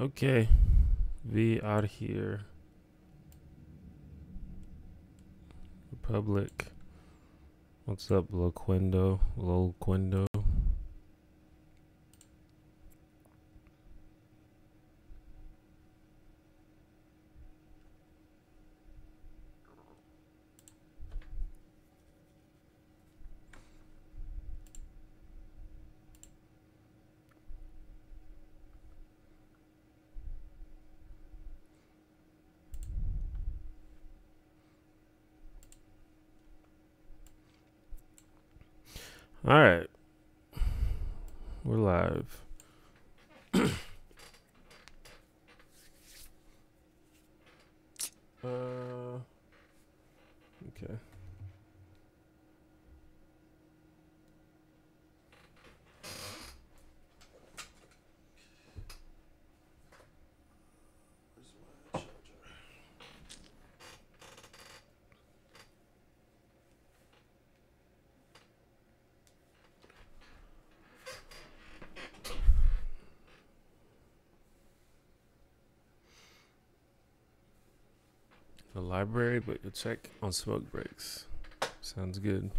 Okay, we are here. Republic. What's up, Loquendo? Loquendo. All right, we're live. Okay. The library, but you'll check on smoke breaks. Sounds good.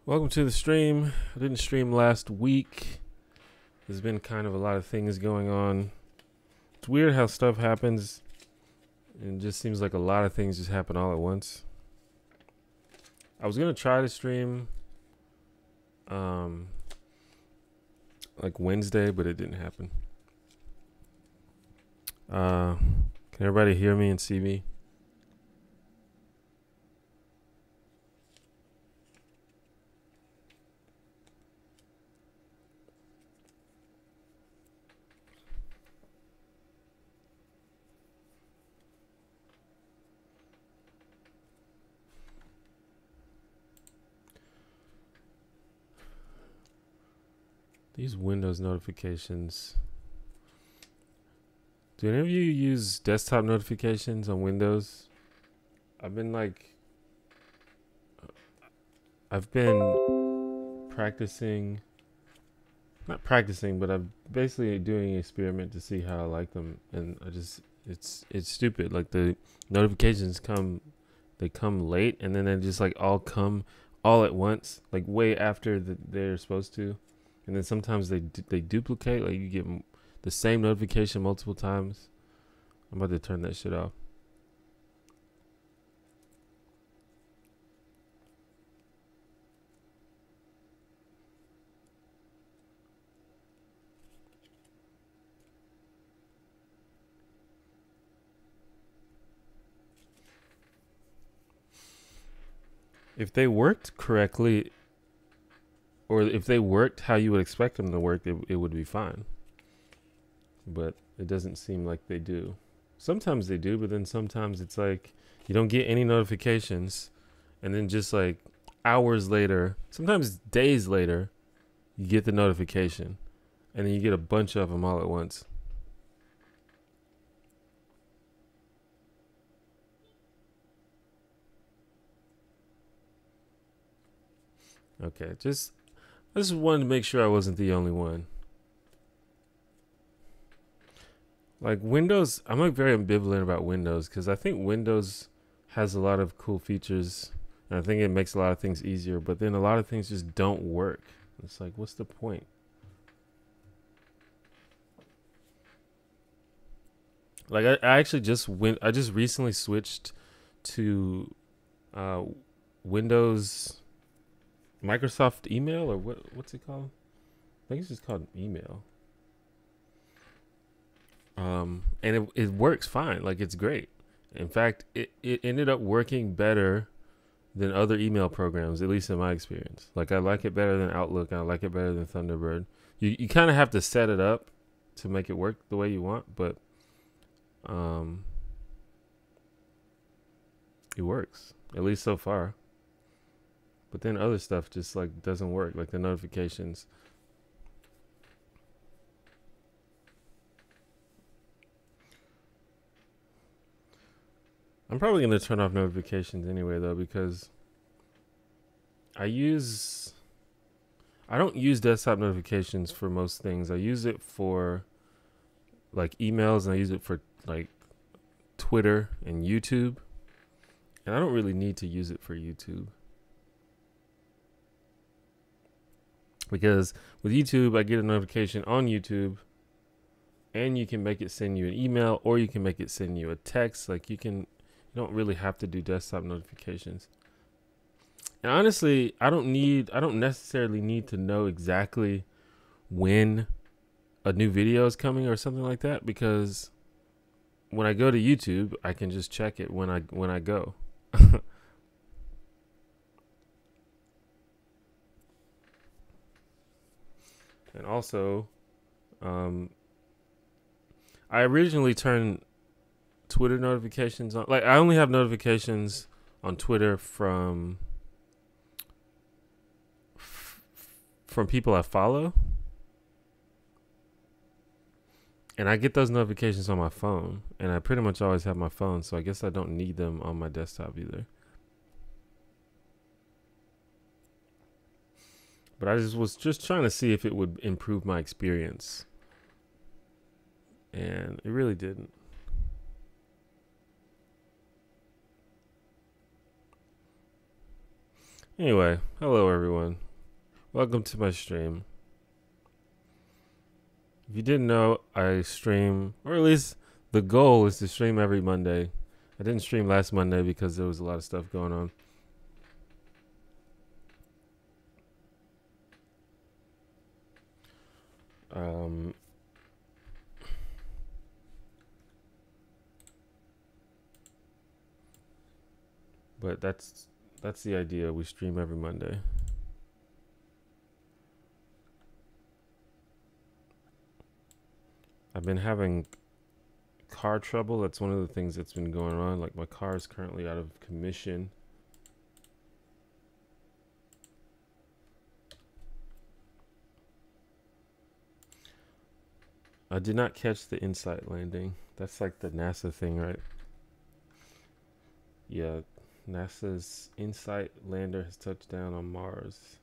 Welcome to the stream. I didn't stream last week. There's been kind of a lot of things going on. It's weird how stuff happens. And it just seems like a lot of things just happen all at once. I was going to try to stream like Wednesday, but it didn't happen. Can everybody hear me and see me? These Windows notifications. Do any of you use desktop notifications on Windows? I've been practicing, not practicing, but I'm basically doing an experiment to see how I like them. And it's stupid. Like the notifications they come late, and then they just like all come all at once, like way after they're supposed to. And then sometimes they duplicate, like you get the same notification multiple times. I'm about to turn that shit off. If they worked correctly, or if they worked how you would expect them to work, it would be fine. But it doesn't seem like they do. Sometimes they do, but then sometimes it's like you don't get any notifications, and then just like hours later, sometimes days later, you get the notification, and then you get a bunch of them all at once. Okay, I just wanted to make sure I wasn't the only one. Like Windows, I'm like very ambivalent about Windows because I think Windows has a lot of cool features, and I think it makes a lot of things easier, but then a lot of things just don't work. It's like, what's the point? Like I actually just recently switched to Windows Microsoft email, or what's it called? I think it's just called email. And it works fine. Like it's great. In fact, it ended up working better than other email programs, at least in my experience. Like I like it better than Outlook, and I like it better than Thunderbird. You kind of have to set it up to make it work the way you want, but it works, at least so far. But then other stuff just like doesn't work, like the notifications. I'm probably going to turn off notifications anyway, though, because I I don't use desktop notifications for most things. I use it for like emails, and I use it for like Twitter and YouTube. And I don't really need to use it for YouTube. Because with YouTube, I get a notification on YouTube, and you can make it send you an email, or you can make it send you a text. Like you don't really have to do desktop notifications. And honestly, I don't necessarily need to know exactly when a new video is coming or something like that, because when I go to YouTube, I can just check it when I go. And also, I originally turned Twitter notifications on. Like, I only have notifications on Twitter from people I follow. And I get those notifications on my phone. And I pretty much always have my phone, so I guess I don't need them on my desktop either. But I was just trying to see if it would improve my experience. And it really didn't. Anyway, hello everyone. Welcome to my stream. If you didn't know, I stream, or at least the goal is to stream every Monday. I didn't stream last Monday because there was a lot of stuff going on. But that's the idea. We stream every Monday. I've been having car trouble. That's one of the things that's been going on. Like, my car is currently out of commission. I did not catch the InSight landing. That's like the NASA thing, right? Yeah, NASA's InSight lander has touched down on Mars.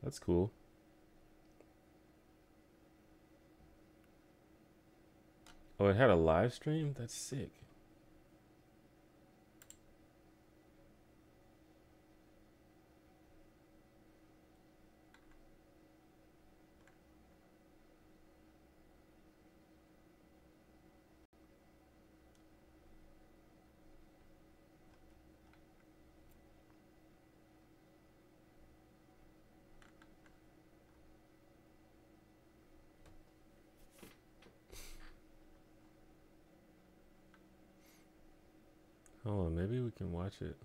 That's cool. Oh, it had a live stream? That's sick. Hold on, maybe we can watch it.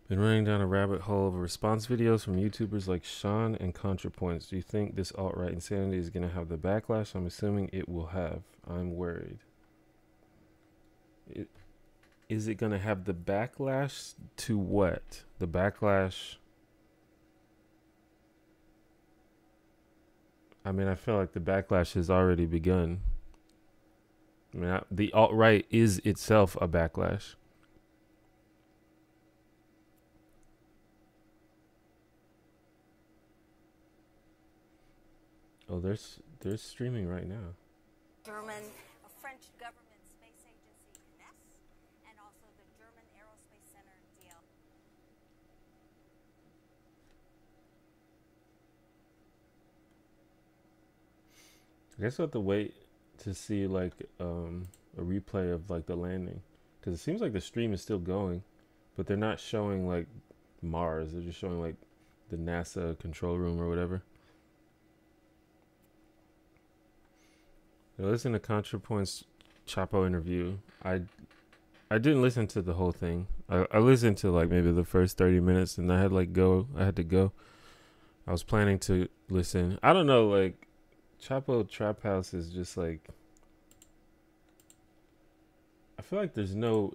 Been running down a rabbit hole of response videos from YouTubers like Sean and ContraPoints. Do you think this alt-right insanity is going to have the backlash I'm assuming it will have? I'm worried. Is it going to have the backlash to what? The backlash? I mean, I feel like the backlash has already begun. I mean, the alt-right is itself a backlash. Oh, they're streaming right now. German, French government space agency CNES, and also the German Aerospace Center DL. I guess we'll have to wait to see like a replay of like the landing, because it seems like the stream is still going, but they're not showing like Mars. They're just showing like the NASA control room or whatever. Listen to ContraPoint's Chapo interview. I didn't listen to the whole thing. I listened to like maybe the first 30 minutes, and I had to go. I was planning to listen. I don't know, like Chapo Trap House is just like, I feel like there's no,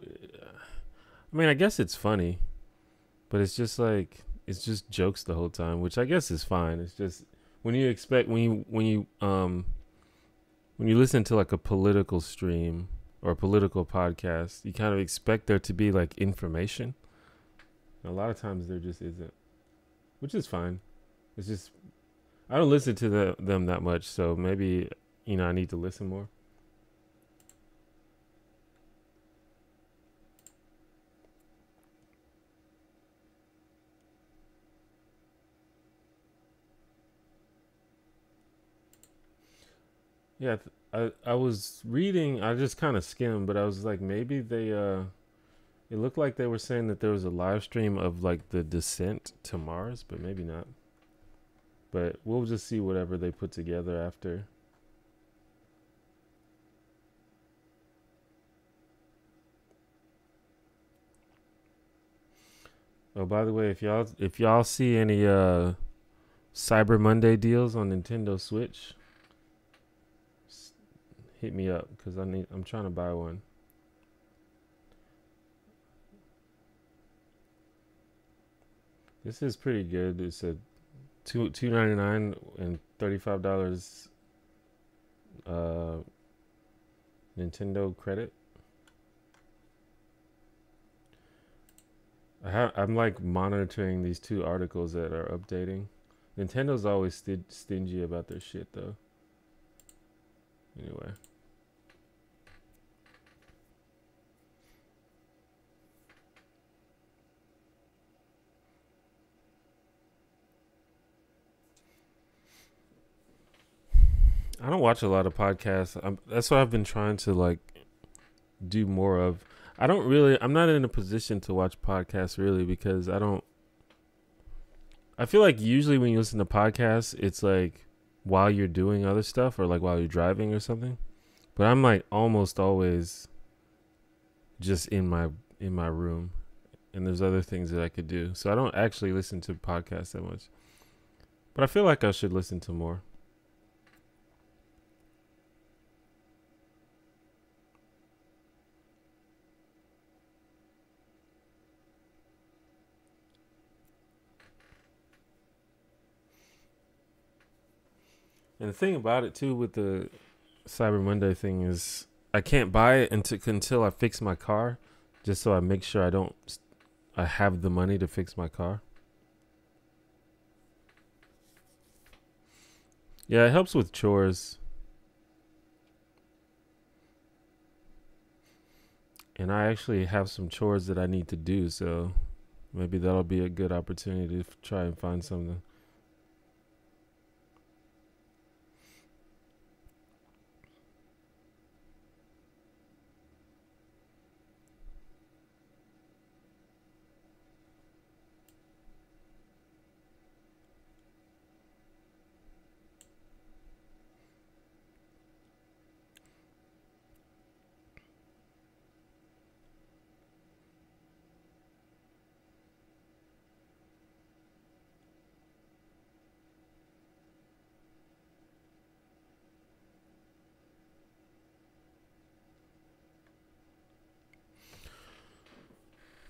I mean, I guess it's funny, but it's just like it's just jokes the whole time, which I guess is fine. It's just when you expect when you listen to like a political stream or a political podcast, you kind of expect there to be like information. And a lot of times there just isn't, which is fine. It's just I don't listen to them that much, so maybe I need to listen more. Yeah, I was reading. I just kind of skimmed, but I was like, maybe they it looked like they were saying that there was a live stream of like the descent to Mars, but maybe not. But we'll just see whatever they put together after. Oh, by the way, if y'all see any Cyber Monday deals on Nintendo Switch, hit me up because I'm trying to buy one. This is pretty good. It's a $2.99 and $35 Nintendo credit. I'm like monitoring these two articles that are updating. Nintendo's always stingy about their shit though. Anyway. I don't watch a lot of podcasts. That's what I've been trying to like do more of. I'm not in a position to watch podcasts really because I feel like usually when you listen to podcasts, it's like while you're doing other stuff or like while you're driving or something. But I'm like almost always just in my room, and there's other things that I could do. So I don't actually listen to podcasts that much. But I feel like I should listen to more. And the thing about it too with the Cyber Monday thing is I can't buy it until I fix my car, just so I make sure I have the money to fix my car. Yeah, it helps with chores. And I actually have some chores that I need to do, so maybe that'll be a good opportunity to try and find something.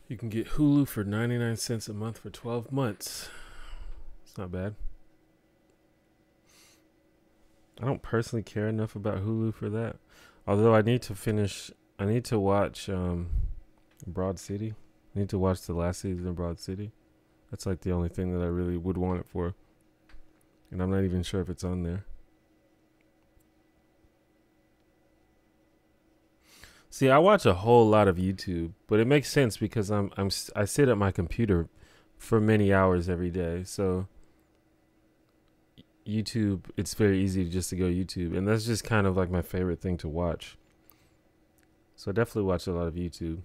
You can get Hulu for 99 cents a month for 12 months. It's not bad. I don't personally care enough about Hulu for that. Although I need to watch Broad City. I need to watch the last season of Broad City. That's like the only thing that I really would want it for. And I'm not even sure if it's on there. See, I watch a whole lot of YouTube, but it makes sense because I sit at my computer for many hours every day. So YouTube, it's very easy just to go YouTube, and that's just kind of like my favorite thing to watch. So I definitely watch a lot of YouTube.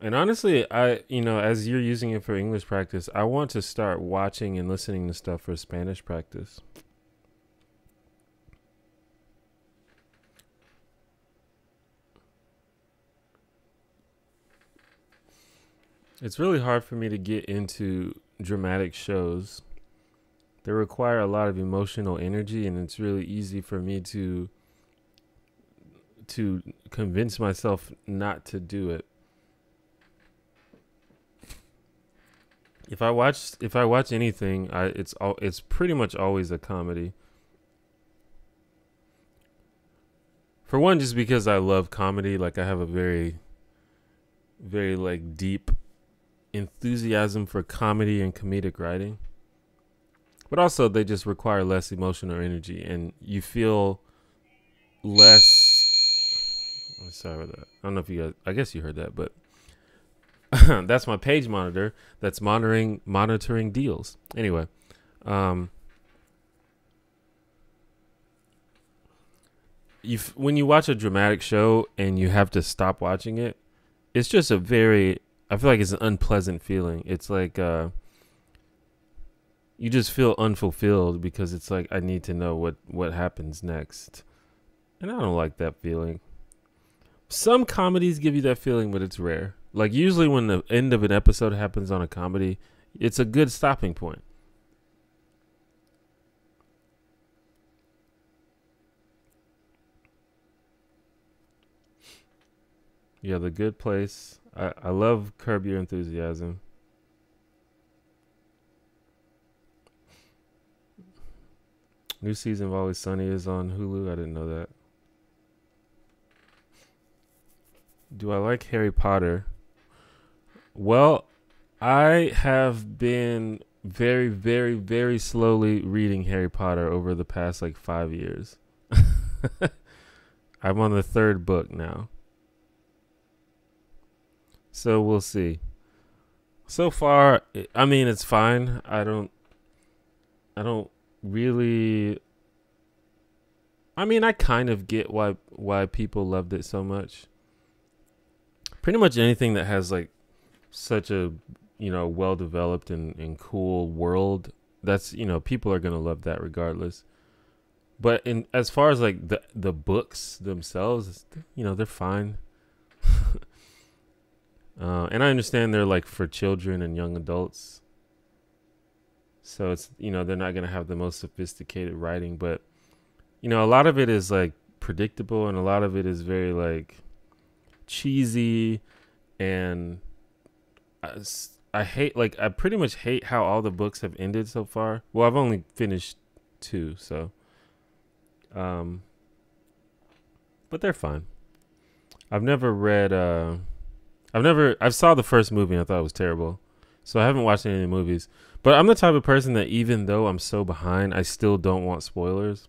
And honestly, as you're using it for English practice, I want to start watching and listening to stuff for Spanish practice. It's really hard for me to get into dramatic shows. They require a lot of emotional energy, and it's really easy for me to convince myself not to do it. If I watch anything, it's pretty much always a comedy. For one, just because I love comedy, like I have a very, very like deep enthusiasm for comedy and comedic writing. But also, they just require less emotional energy, and you feel less. I'm sorry about that. I don't know if you guys. I guess you heard that, but that's my page monitor that's monitoring deals. Anyway, when you watch a dramatic show and you have to stop watching it, it's just a very. I feel like it's an unpleasant feeling. It's like you just feel unfulfilled because it's like I need to know what happens next, and I don't like that feeling. Some comedies give you that feeling, but it's rare. Like usually when the end of an episode happens on a comedy, it's a good stopping point. Yeah, The Good Place. I love Curb Your Enthusiasm. New season of Always Sunny is on Hulu. I didn't know that. Do I like Harry Potter? Well, I have been very, very, very slowly reading Harry Potter over the past like 5 years. I'm on the 3rd book now. So we'll see. So far, I mean, it's fine. I don't really. I mean, I kind of get why people loved it so much. Pretty much anything that has like such a well developed and cool world, that's people are gonna love that regardless. But in as far as like the books themselves, they're fine. And I understand they're like for children and young adults. So it's, they're not going to have the most sophisticated writing, but, a lot of it is like predictable and a lot of it is very like cheesy. And I pretty much hate how all the books have ended so far. Well, I've only finished 2, so, but they're fine. I've never read, I saw the first movie and I thought it was terrible. So I haven't watched any of the movies. But I'm the type of person that even though I'm so behind, I still don't want spoilers.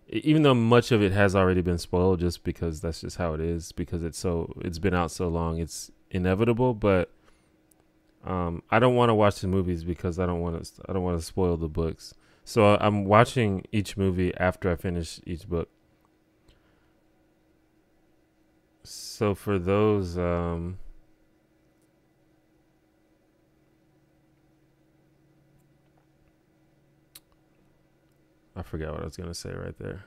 Even though much of it has already been spoiled, just because that's just how it is. Because it's been out so long, it's inevitable. But I don't want to watch the movies because I don't want to spoil the books. So I'm watching each movie after I finish each book. So for those, I forgot what I was going to say right there.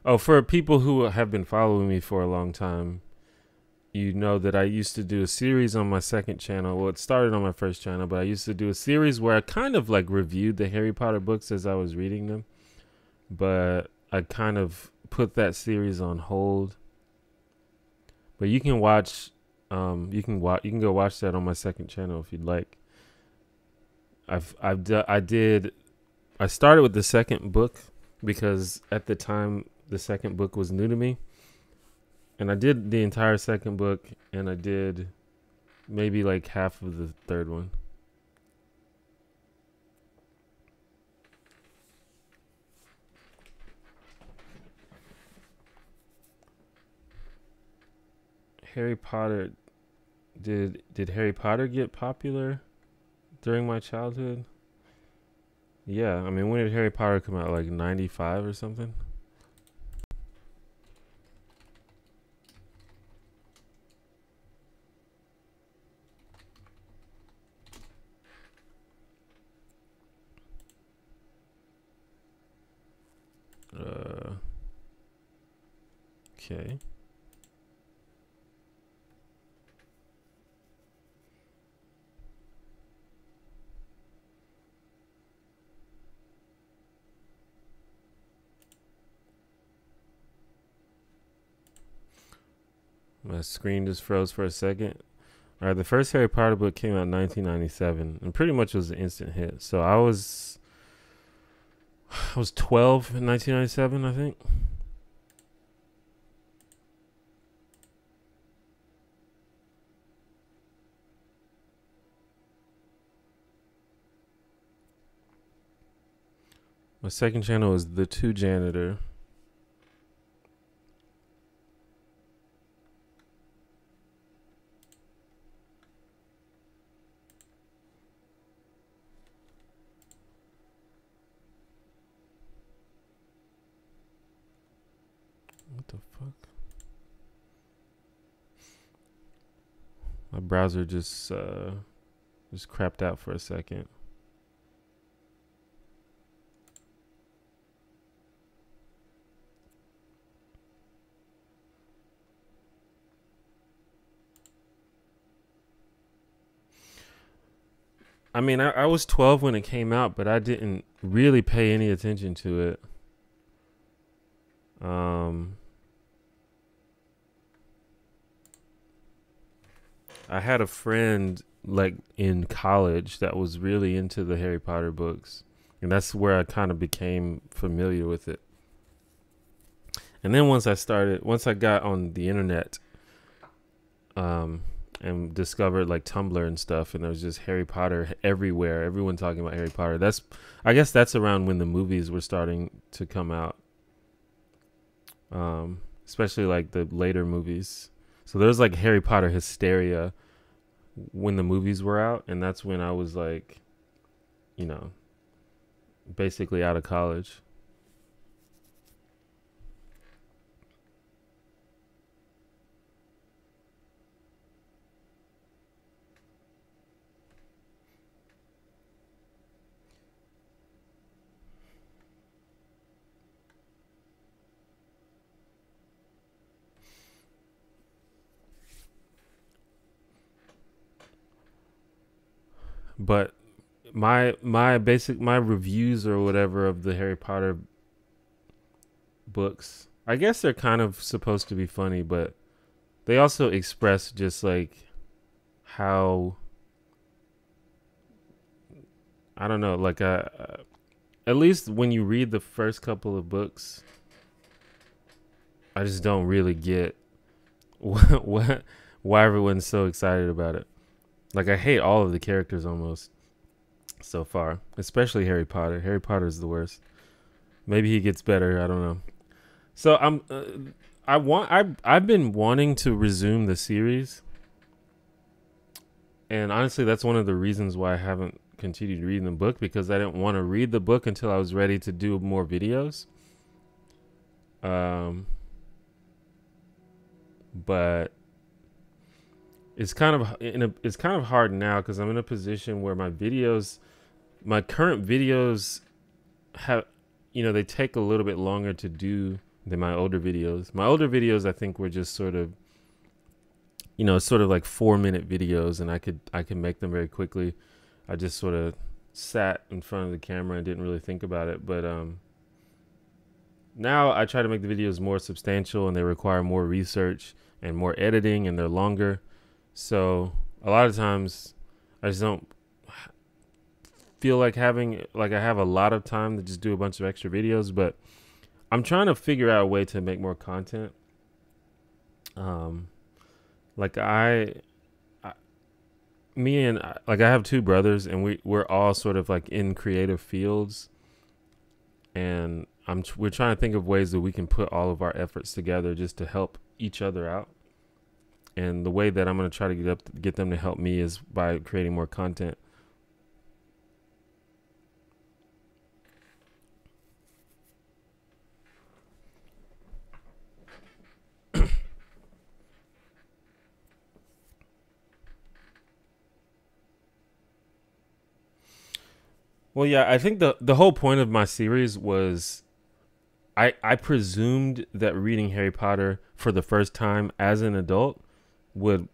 Oh, for people who have been following me for a long time, you know that I used to do a series on my second channel. Well, it started on my first channel, but I used to do a series where I kind of like reviewed the Harry Potter books as I was reading them. But I kind of put that series on hold. But you can watch, you can go watch that on my second channel if you'd like. I started with the second book because at the time the second book was new to me. And I did the entire second book and I did maybe like half of the third one. Harry Potter, did Harry Potter get popular during my childhood? Yeah, I mean, when did Harry Potter come out? Like 95 or something? Okay. My screen just froze for a second. All right, the first Harry Potter book came out in 1997 and pretty much was an instant hit. So I was 12 in 1997, I think. My second channel is The Two Janitor. What the fuck? My browser just crapped out for a second. I mean, I was 12 when it came out, but I didn't really pay any attention to it. I had a friend like in college that was really into the Harry Potter books, and that's where I kind of became familiar with it. And then once I got on the internet, and discovered like Tumblr and stuff, and there was just Harry Potter everywhere. Everyone talking about Harry Potter. I guess that's around when the movies were starting to come out. Especially like the later movies. So there was like Harry Potter hysteria when the movies were out, and that's when I was like, you know, basically out of college. But my reviews or whatever of the Harry Potter books, I guess they're kind of supposed to be funny, but they also express just like how, I don't know, like at least when you read the first couple of books, I just don't really get why everyone's so excited about it. Like, I hate all of the characters almost so far, especially Harry Potter. Harry Potter is the worst. Maybe he gets better. I don't know. So I've been wanting to resume the series, and honestly, that's one of the reasons why I haven't continued reading the book, because I didn't want to read the book until I was ready to do more videos. But it's kind of hard now because I'm in a position where my current videos have, they take a little bit longer to do than my older videos. My older videos, I think, were just sort of, sort of like 4-minute videos, and I could make them very quickly. I just sort of sat in front of the camera and didn't really think about it. But now I try to make the videos more substantial, and they require more research and more editing, and they're longer. So a lot of times I just don't feel like I have a lot of time to just do a bunch of extra videos, but I'm trying to figure out a way to make more content. Like I have 2 brothers, and we're all sort of like in creative fields, and we're trying to think of ways that we can put all of our efforts together just to help each other out. And the way that I'm going to try to get them to help me is by creating more content. Well, yeah, I think the whole point of my series was I presumed that reading Harry Potter for the first time as an adult would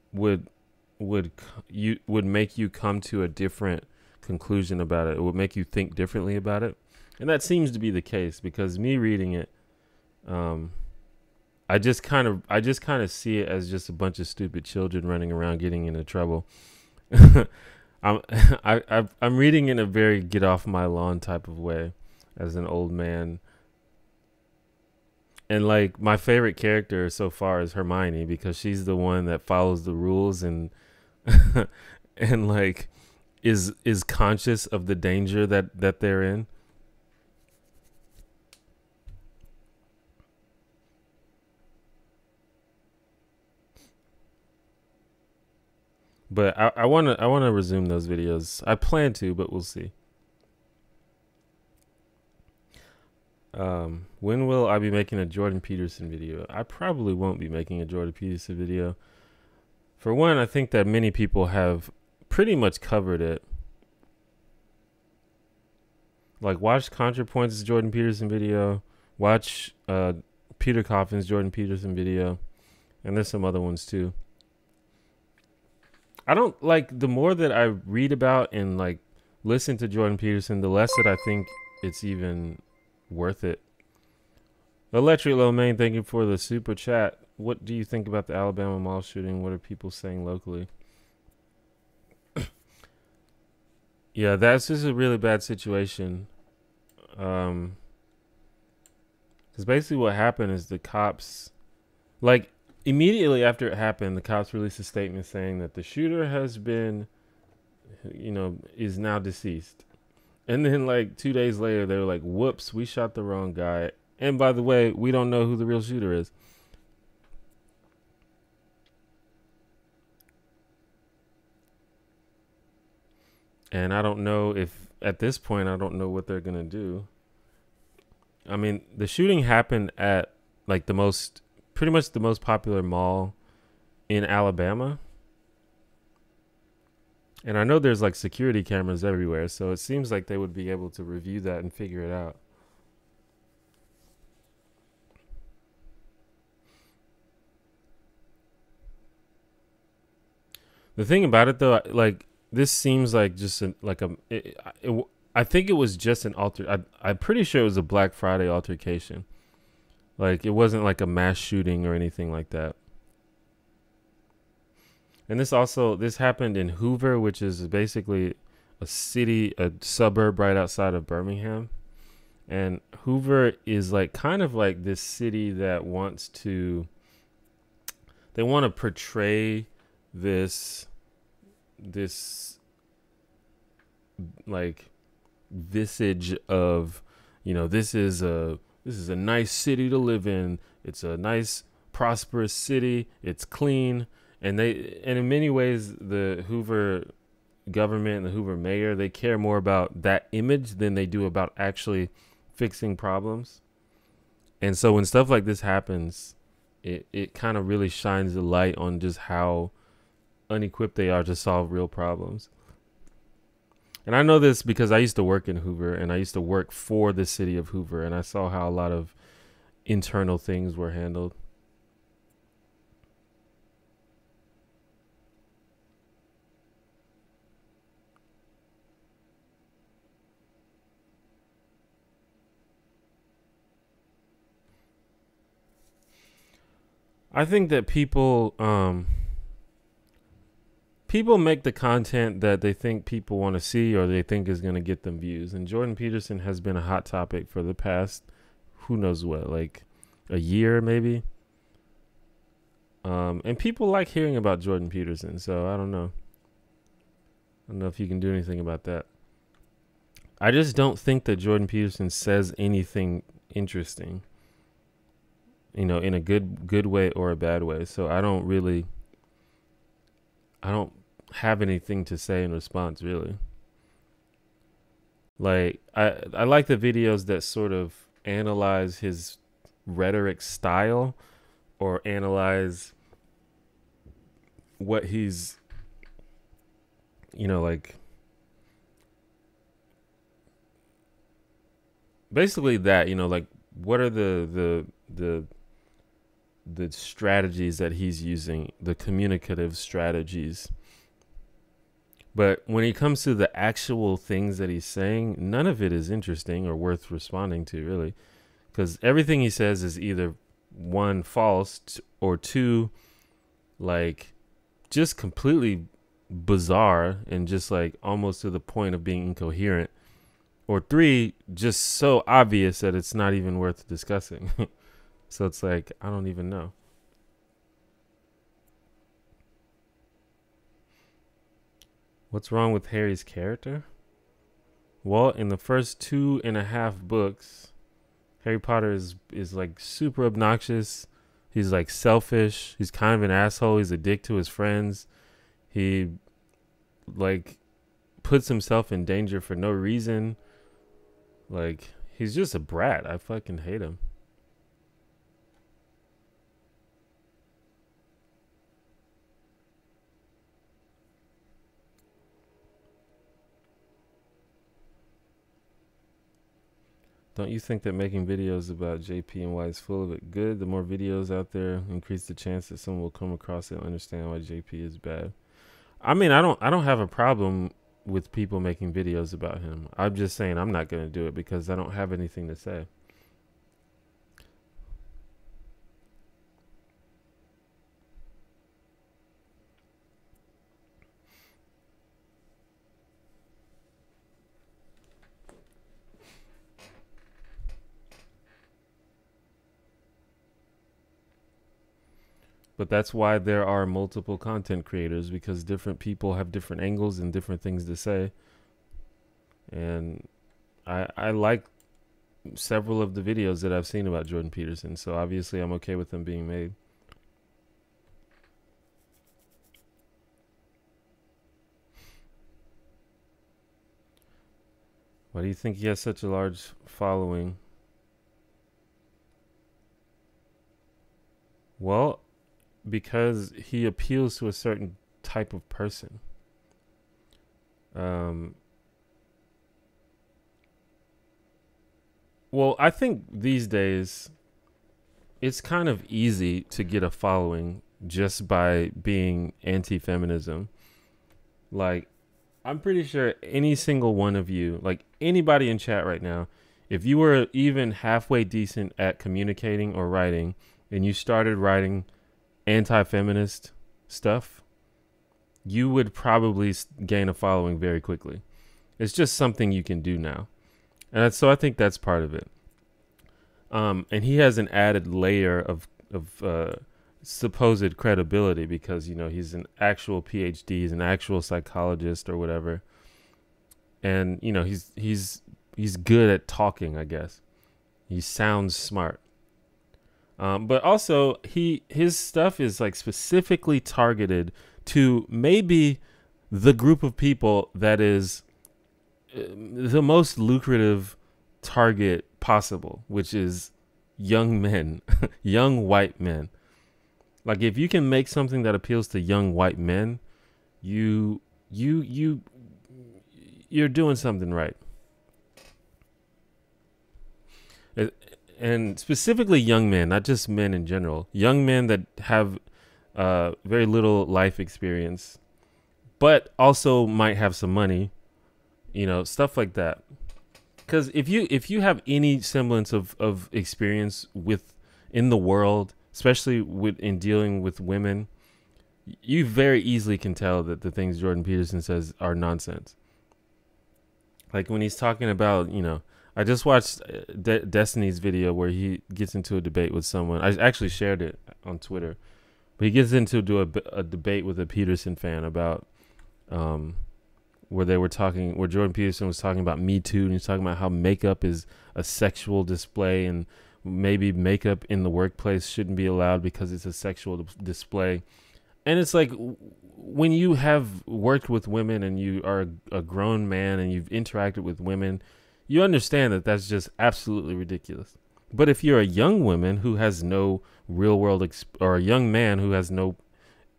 make you come to a different conclusion about it. It would make you think differently about it, and that seems to be the case, because me reading it, I just kind of see it as just a bunch of stupid children running around getting into trouble. I'm I'm reading in a very get off my lawn type of way as an old man. And like my favorite character so far is Hermione because she's the one that follows the rules and and like is conscious of the danger that they're in. But I wanna resume those videos. I plan to, but we'll see. When will I be making a Jordan Peterson video? I probably won't be making a Jordan Peterson video. For one, I think that many people have pretty much covered it. Like, watch ContraPoints' Jordan Peterson video. Watch Peter Coffin's Jordan Peterson video. And there's some other ones too. I don't like, the more that I read about and like listen to Jordan Peterson, the less that I think it's even worth it. Electric Lomain, thank you for the super chat. What do you think about the Alabama mall shooting? What are people saying locally? Yeah, that's just a really bad situation. Because basically what happened is the cops, like immediately after it happened, the cops released a statement saying that the shooter has been, is now deceased. And then like 2 days later, they were like, whoops, we shot the wrong guy. And by the way, we don't know who the real shooter is. And I don't know if, at this point, I don't know what they're going to do. I mean, the shooting happened at like pretty much the most popular mall in Alabama. And I know there's like security cameras everywhere, so it seems like they would be able to review that and figure it out. The thing about it though, like this seems like just I think it was just an I'm pretty sure it was a Black Friday altercation. Like it wasn't like a mass shooting or anything like that. And this happened in Hoover, which is basically a suburb right outside of Birmingham. And Hoover is like kind of like this city that they want to portray this like visage of, this is a nice city to live in. It's a nice prosperous city. It's clean. And in many ways, the Hoover government and the Hoover mayor, they care more about that image than they do about actually fixing problems. And so when stuff like this happens, it kind of really shines the light on just how unequipped they are to solve real problems. And I know this because I used to work in Hoover and I used to work for the city of Hoover, and I saw how a lot of internal things were handled. I think that people make the content that they think people want to see or they think is going to get them views. And Jordan Peterson has been a hot topic for the past, who knows what, like a year maybe. And people like hearing about Jordan Peterson. So I don't know. I don't know if you can do anything about that. I just don't think that Jordan Peterson says anything interesting, in a good way or a bad way. So I don't have anything to say in response, really. Like I like the videos that sort of analyze his rhetoric style or analyze what he's, like basically that, like what are the strategies that he's using, the communicative strategies. But when it comes to the actual things that he's saying, none of it is interesting or worth responding to, really. Because everything he says is either one, false, or two, like just completely bizarre and just like almost to the point of being incoherent, or three, just so obvious that it's not even worth discussing. So it's like, I don't even know. What's wrong with Harry's character? Well, in the first 2.5 books, Harry Potter is like super obnoxious. He's like selfish. He's kind of an asshole. He's a dick to his friends. He like puts himself in danger for no reason. Like, he's just a brat. I fucking hate him. Don't you think that making videos about JP and why it's full of it good? The more videos out there, increase the chance that someone will come across it and understand why JP is bad. I mean, I don't have a problem with people making videos about him. I'm just saying I'm not going to do it because I don't have anything to say. But that's why there are multiple content creators, because different people have different angles and different things to say. And I like several of the videos that I've seen about Jordan Peterson, so obviously I'm okay with them being made. Why do you think he has such a large following? Well, because he appeals to a certain type of person. Well, I think these days it's kind of easy to get a following just by being anti-feminism. Like, I'm pretty sure any single one of you, like anybody in chat right now, if you were even halfway decent at communicating or writing and you started writing anti-feminist stuff, you would probably gain a following very quickly. It's just something you can do now. And so I think that's part of it. And he has an added layer of supposed credibility because, you know, he's an actual PhD, he's an actual psychologist or whatever. And, you know, he's good at talking, I guess. He sounds smart. But also his stuff is like specifically targeted to maybe the group of people that is the most lucrative target possible, which is young men, young white men. Like, if you can make something that appeals to young white men, you're doing something right. And specifically young men, not just men in general, young men that have very little life experience, but also might have some money, you know, stuff like that. Because if you have any semblance of experience in the world, especially in dealing with women, you very easily can tell that the things Jordan Peterson says are nonsense. Like when he's talking about, you know, I just watched Destiny's video where he gets into a debate with someone. I actually shared it on Twitter, but he gets into a debate with a Peterson fan about where Jordan Peterson was talking about Me Too, and he's talking about how makeup is a sexual display, and maybe makeup in the workplace shouldn't be allowed because it's a sexual display. And it's like, when you have worked with women and you are a grown man and you've interacted with women, you understand that that's just absolutely ridiculous. But if you're a young woman who has no real world or a young man who has no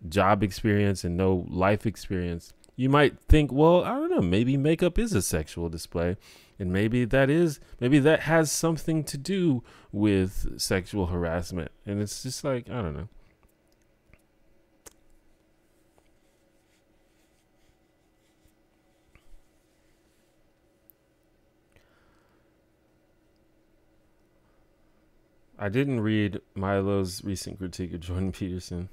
job experience and no life experience, you might think, well, I don't know, maybe makeup is a sexual display, and maybe that has something to do with sexual harassment. And it's just like, I don't know. I didn't read Milo's recent critique of Jordan Peterson.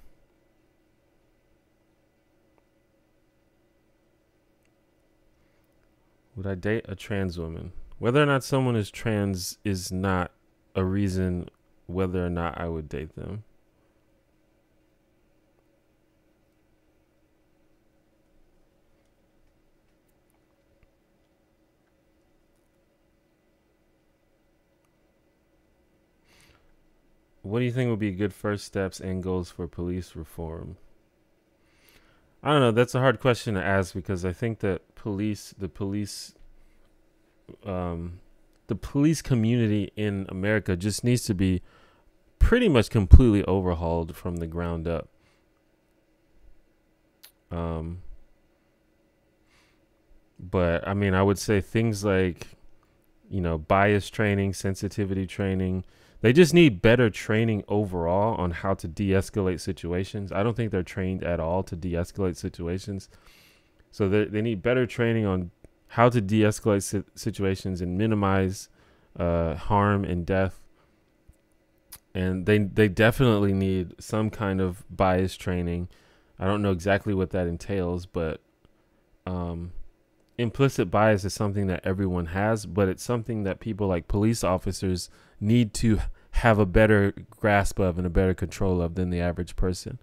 Would I date a trans woman? Whether or not someone is trans is not a reason whether or not I would date them. What do you think would be good first steps and goals for police reform? I don't know. That's a hard question to ask because I think that the police community in America just needs to be pretty much completely overhauled from the ground up. But I mean, I would say things like, bias training, sensitivity training. They just need better training overall on how to de-escalate situations. I don't think they're trained at all to de-escalate situations. So they need better training on how to de-escalate situations and minimize harm and death. And they definitely need some kind of bias training. I don't know exactly what that entails, but implicit bias is something that everyone has, but it's something that people like police officers need to have a better grasp of and a better control of than the average person.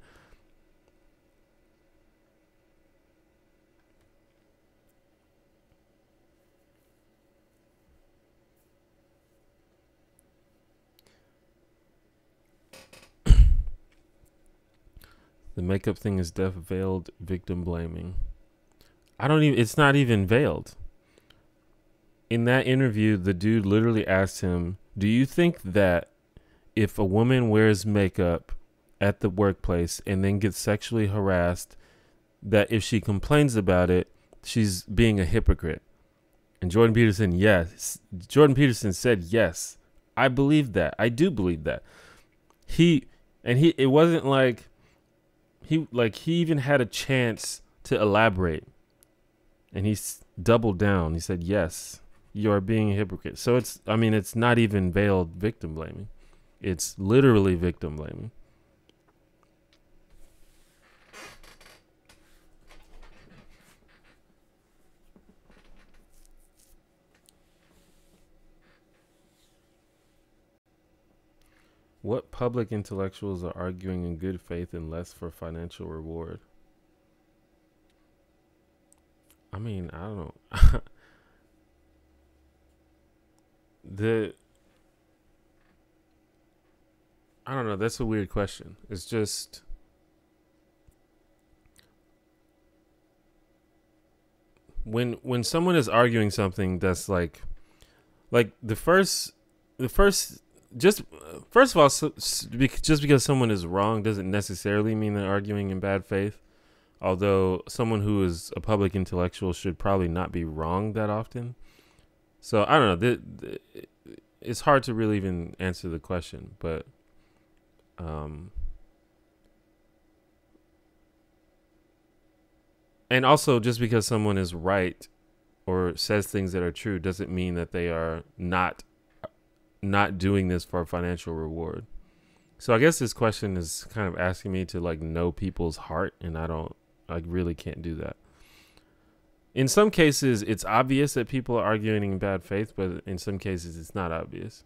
The makeup thing is veiled victim blaming. It's not even veiled. In that interview, the dude literally asked him, do you think that if a woman wears makeup at the workplace and then gets sexually harassed, that if she complains about it, she's being a hypocrite? And Jordan Peterson said, yes, I believe that. I do believe that. It wasn't like he even had a chance to elaborate. And he doubled down. He said, yes, you are being a hypocrite. So it's not even veiled victim blaming. It's literally victim blaming. What public intellectuals are arguing in good faith and less for financial reward? I mean, I don't know. I don't know. That's a weird question. It's just when someone is arguing something that's like the first just first of all, just because someone is wrong doesn't necessarily mean they're arguing in bad faith. Although someone who is a public intellectual should probably not be wrong that often. So I don't know. It's hard to really even answer the question, but and also just because someone is right or says things that are true doesn't mean that they are not doing this for a financial reward. So I guess this question is kind of asking me to know people's heart, and I really can't do that. In some cases, it's obvious that people are arguing in bad faith, but in some cases, it's not obvious.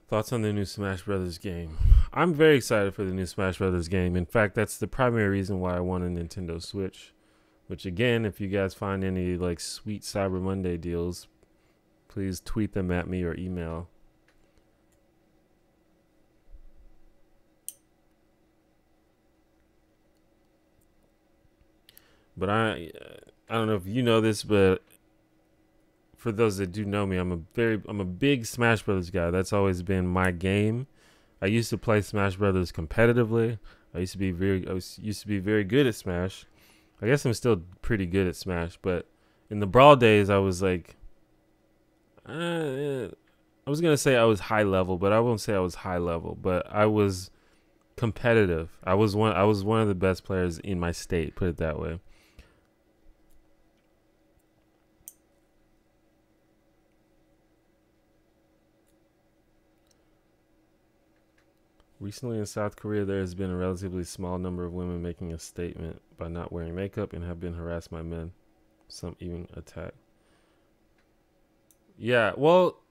Thoughts on the new Smash Brothers game? I'm very excited for the new Smash Brothers game. In fact, that's the primary reason why I want a Nintendo Switch. Which again, if you guys find any sweet Cyber Monday deals, please tweet them at me or email. But I don't know if you know this, but for those that do know me, I'm a big Smash Brothers guy. That's always been my game. I used to play Smash Brothers competitively. I used to be very good at Smash. I guess I'm still pretty good at Smash, but in the Brawl days, I was like, I was gonna say I was high level, but I won't say I was high level. But I was competitive. I was one of the best players in my state. Put it that way. Recently in South Korea, there has been a relatively small number of women making a statement by not wearing makeup and have been harassed by men. Some even attacked. Yeah, well,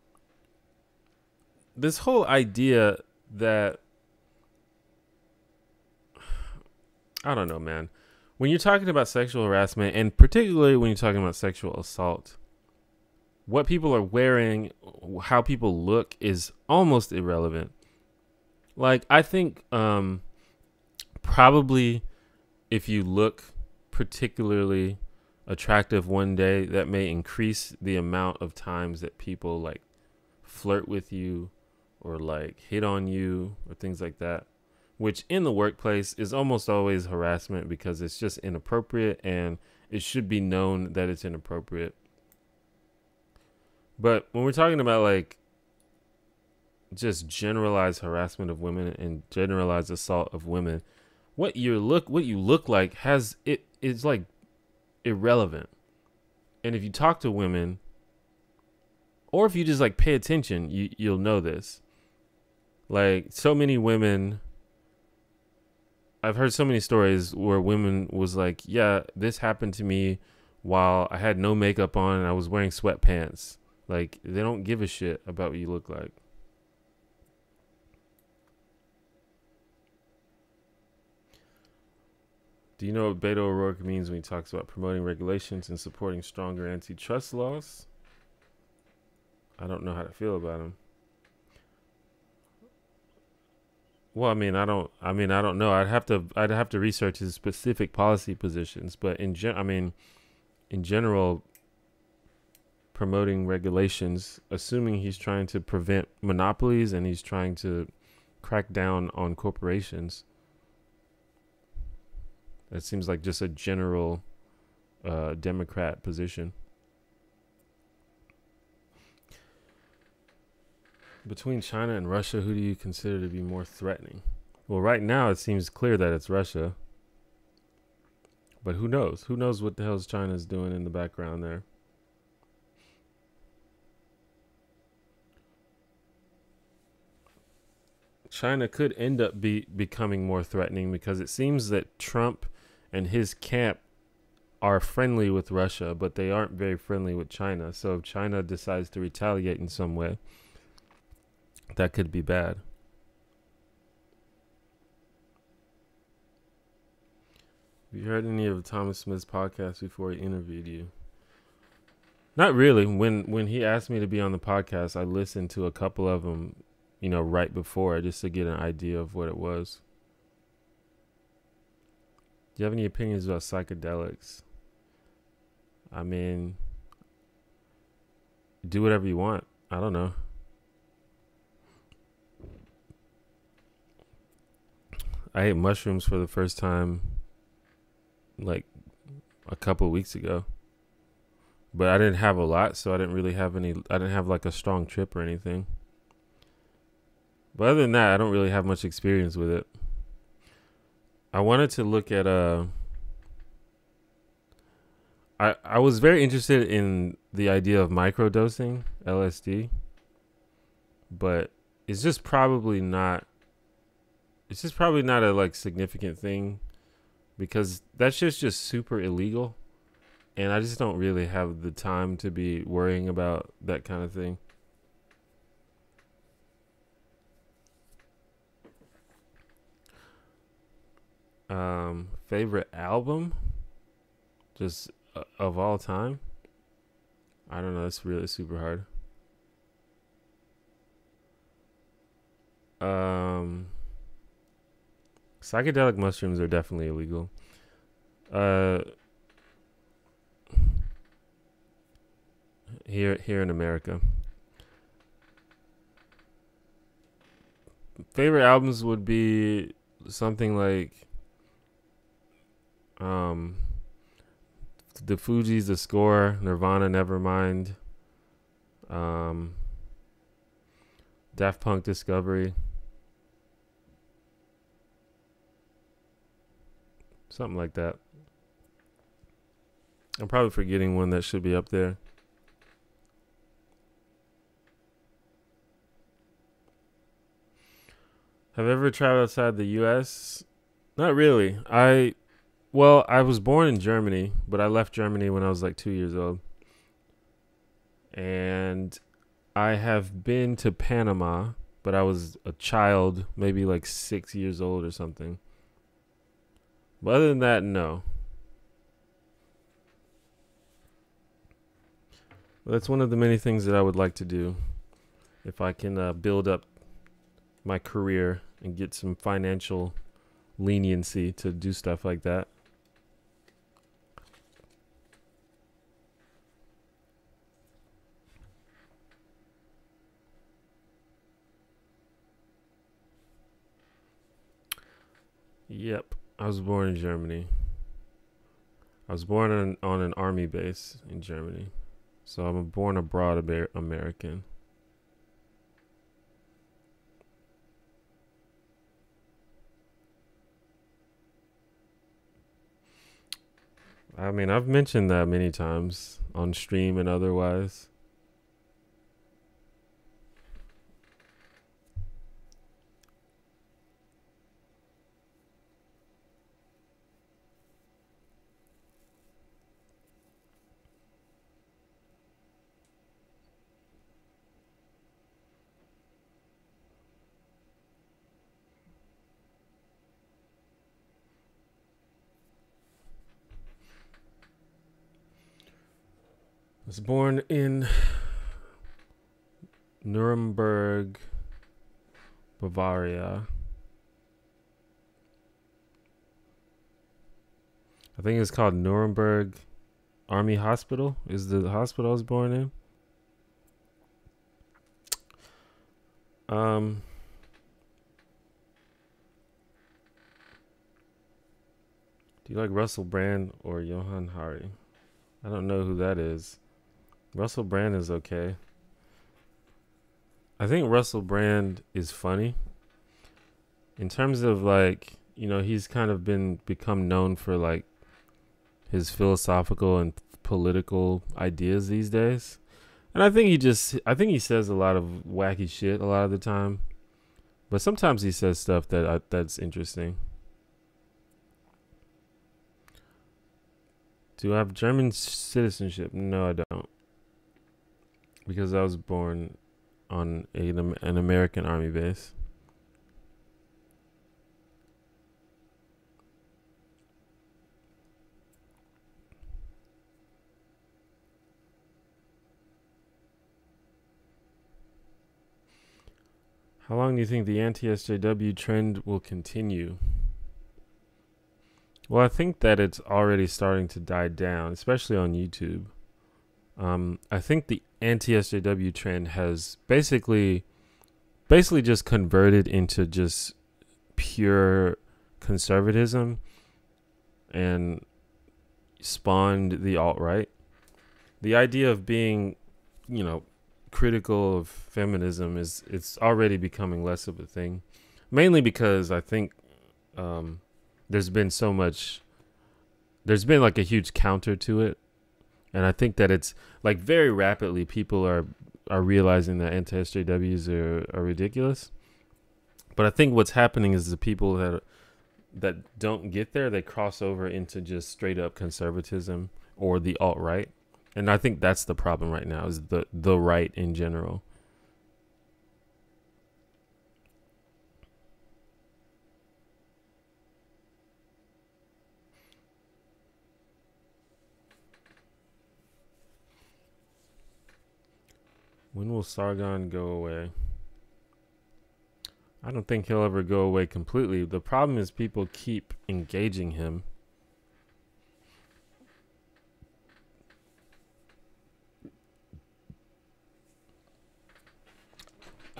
this whole idea that, I don't know, man. When you're talking about sexual harassment, and particularly when you're talking about sexual assault, what people are wearing, how people look is almost irrelevant. Like, I think probably if you look particularly attractive one day, that may increase the amount of times that people like flirt with you or like hit on you or things like that, which in the workplace is almost always harassment because it's just inappropriate and it should be known that it's inappropriate. But when we're talking about like just generalized harassment of women and generalized assault of women, what you look like is like irrelevant. And if you talk to women, or if you just like pay attention, you'll know this. Like, so many women, I've heard so many stories where women was like, yeah, this happened to me while I had no makeup on and I was wearing sweatpants. Like, they don't give a shit about what you look like. Do you know what Beto O'Rourke means when he talks about promoting regulations and supporting stronger antitrust laws? I don't know how to feel about him. Well, I don't know. I'd have to research his specific policy positions, but in general, promoting regulations, assuming he's trying to prevent monopolies and he's trying to crack down on corporations. That seems like just a general Democrat position. Between China and Russia, who do you consider to be more threatening? Well, right now it seems clear that it's Russia. But who knows? Who knows what the hell China's doing in the background there? China could end up becoming more threatening because it seems that Trump and his camp are friendly with Russia, but they aren't very friendly with China. So if China decides to retaliate in some way, that could be bad. Have you heard any of Thomas Smith's podcasts before he interviewed you? Not really. When he asked me to be on the podcast, I listened to a couple of them, right before, just to get an idea of what it was. Do you have any opinions about psychedelics? I mean, do whatever you want. I don't know. I ate mushrooms for the first time like a couple of weeks ago. But I didn't have a lot, so I didn't have like a strong trip or anything. But other than that, I don't really have much experience with it. I wanted to look at I was very interested in the idea of microdosing LSD, but it's just probably not a like significant thing because that shit's just super illegal, and I just don't really have the time to be worrying about that kind of thing. Favorite album, just of all time. I don't know. It's really super hard. Psychedelic mushrooms are definitely illegal. here in America. Favorite albums would be something like the Fugees, The Score, Nirvana, Nevermind, Daft Punk, Discovery, something like that. I'm probably forgetting one that should be up there. Have I ever traveled outside the U.S.? Not really. I was born in Germany, but I left Germany when I was like 2 years old. And I have been to Panama, but I was a child, maybe like 6 years old or something. But other than that, no. But that's one of the many things that I would like to do if I can build up my career and get some financial leniency to do stuff like that. Yep, I was born in Germany. I was born on an army base in Germany. So I'm a born abroad American. I mean, I've mentioned that many times on stream and otherwise. I was born in Nuremberg, Bavaria. I think it's called Nuremberg Army Hospital is the hospital I was born in. Do you like Russell Brand or Johan Hari? I don't know who that is. Russell Brand is okay. I think Russell Brand is funny. In terms of like, you know, he's kind of become known for like his philosophical and political ideas these days. And I think he says a lot of wacky shit a lot of the time. But sometimes he says stuff that's interesting. Do I have German citizenship? No, I don't. Because I was born on an American army base. How long do you think the anti-SJW trend will continue? Well, I think that it's already starting to die down, especially on YouTube. I think the anti-SJW trend has basically just converted into just pure conservatism and spawned the alt-right. The idea of being, you know, critical of feminism it's already becoming less of a thing, mainly because I think there's been like a huge counter to it, and I think that it's like very rapidly people are realizing that anti-SJWs are ridiculous. But I think what's happening is the people that don't get there, they cross over into just straight up conservatism or the alt-right. And I think that's the problem right now, is the right in general. When will Sargon go away? I don't think he'll ever go away completely. The problem is people keep engaging him.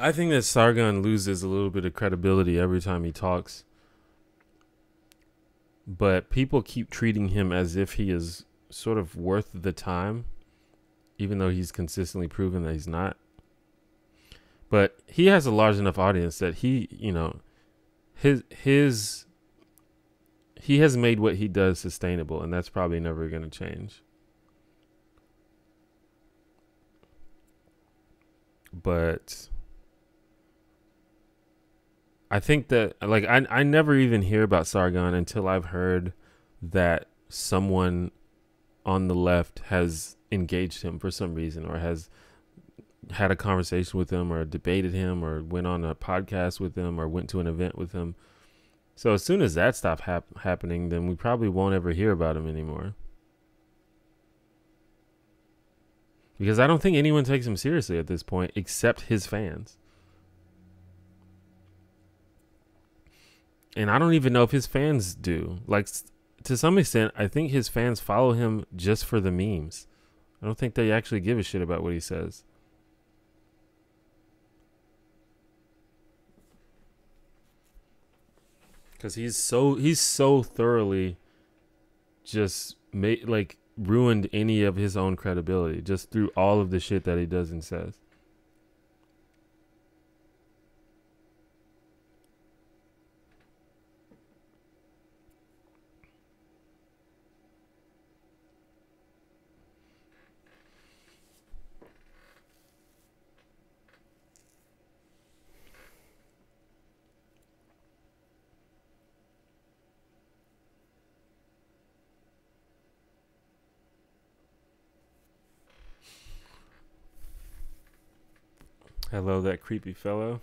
I think that Sargon loses a little bit of credibility every time he talks. But people keep treating him as if he is sort of worth the time, even though he's consistently proven that he's not. But he has a large enough audience that he, you know, he has made what he does sustainable, and that's probably never going to change. But I think that, like, I never even hear about Sargon until I've heard that someone on the left has engaged him for some reason, or has had a conversation with him, or debated him, or went on a podcast with him, or went to an event with him. So as soon as that stops happening, then we probably won't ever hear about him anymore. Because I don't think anyone takes him seriously at this point, except his fans. And I don't even know if his fans do. Like, to some extent, I think his fans follow him just for the memes. I don't think they actually give a shit about what he says. Because he's so thoroughly just ruined any of his own credibility just through all of the shit that he does and says. Hello, that creepy fellow.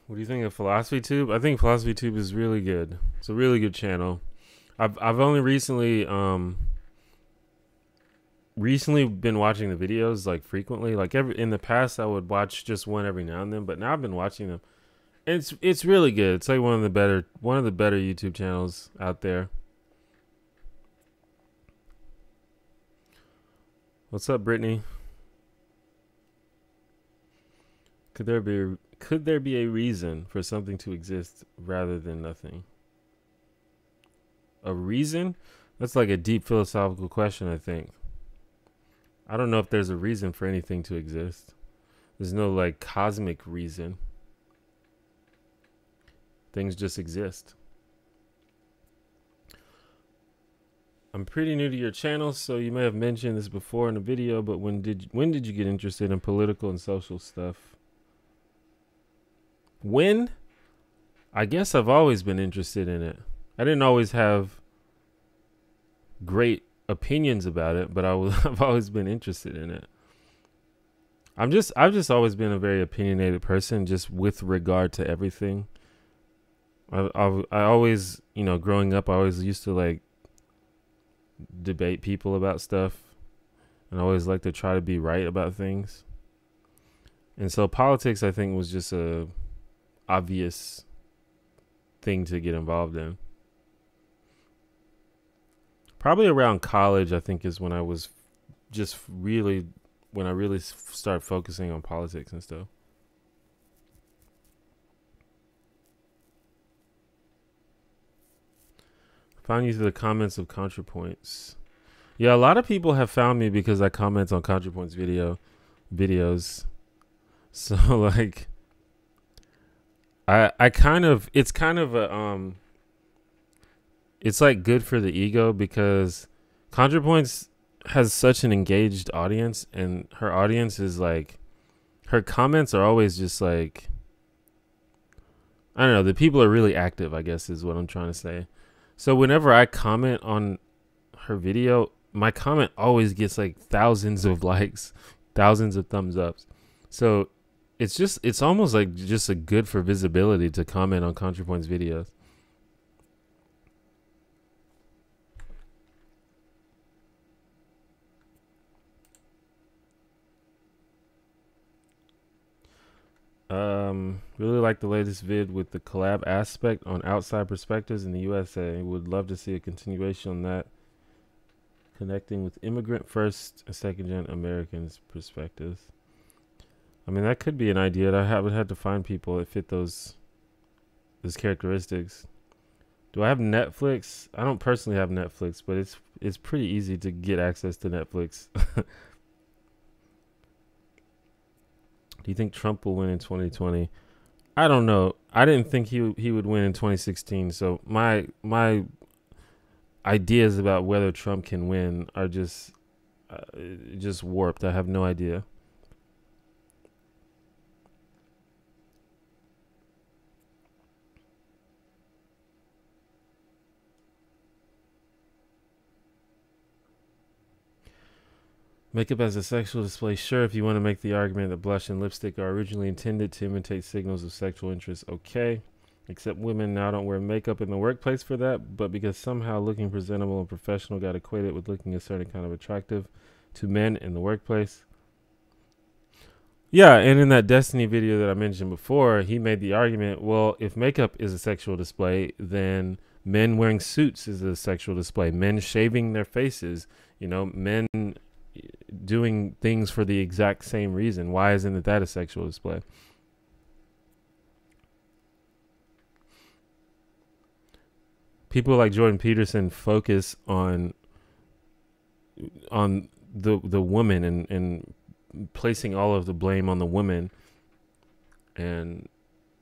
What do you think of Philosophy Tube? I think Philosophy Tube is really good. It's a really good channel. I've only recently been watching the videos like frequently. Like in the past I would watch just one every now and then, but now I've been watching them. And it's really good. It's like one of the better YouTube channels out there. What's up, Brittany? Could there be a reason for something to exist rather than nothing? A reason? That's like a deep philosophical question, I think. I don't know if there's a reason for anything to exist. There's no like cosmic reason. Things just exist. I'm pretty new to your channel, so you may have mentioned this before in a video, but when did you get interested in political and social stuff? When? I guess I've always been interested in it. I didn't always have great opinions about it, but I've always been interested in it. I've just always been a very opinionated person, just with regard to everything. I always, you know, growing up, I always used to like debate people about stuff, and I always like to try to be right about things. And so politics, I think, was just a obvious thing to get involved in. Probably around college, I think, is when I was just really, when I really started focusing on politics and stuff. Found you through the comments of ContraPoints. Yeah, a lot of people have found me because I comment on ContraPoints videos. So like, I kind of, it's kind of a it's like good for the ego, because ContraPoints has such an engaged audience, and her audience is like, her comments are always just like, I don't know, the people are really active, I guess is what I'm trying to say. So whenever I comment on her video, my comment always gets like thousands of likes, thousands of thumbs ups. So it's almost like just a good for visibility to comment on ContraPoint's videos. Really like the latest vid with the collab aspect on outside perspectives in the USA. Would love to see a continuation on that, connecting with immigrant first and second gen Americans perspectives. I mean, that could be an idea. I would have to find people that fit those characteristics. Do I have Netflix? I don't personally have Netflix, but it's pretty easy to get access to Netflix. Do you think Trump will win in 2020? I don't know. I didn't think he would win in 2016. So my ideas about whether Trump can win are just warped. I have no idea. Makeup as a sexual display. Sure, if you want to make the argument that blush and lipstick are originally intended to imitate signals of sexual interest, okay. Except women now don't wear makeup in the workplace for that, but because somehow looking presentable and professional got equated with looking a certain kind of attractive to men in the workplace. Yeah, and in that Destiny video that I mentioned before, he made the argument, well, if makeup is a sexual display, then men wearing suits is a sexual display. Men shaving their faces, men doing things for the exact same reason. Why isn't that a sexual display? People like Jordan Peterson focus on the woman and placing all of the blame on the woman, and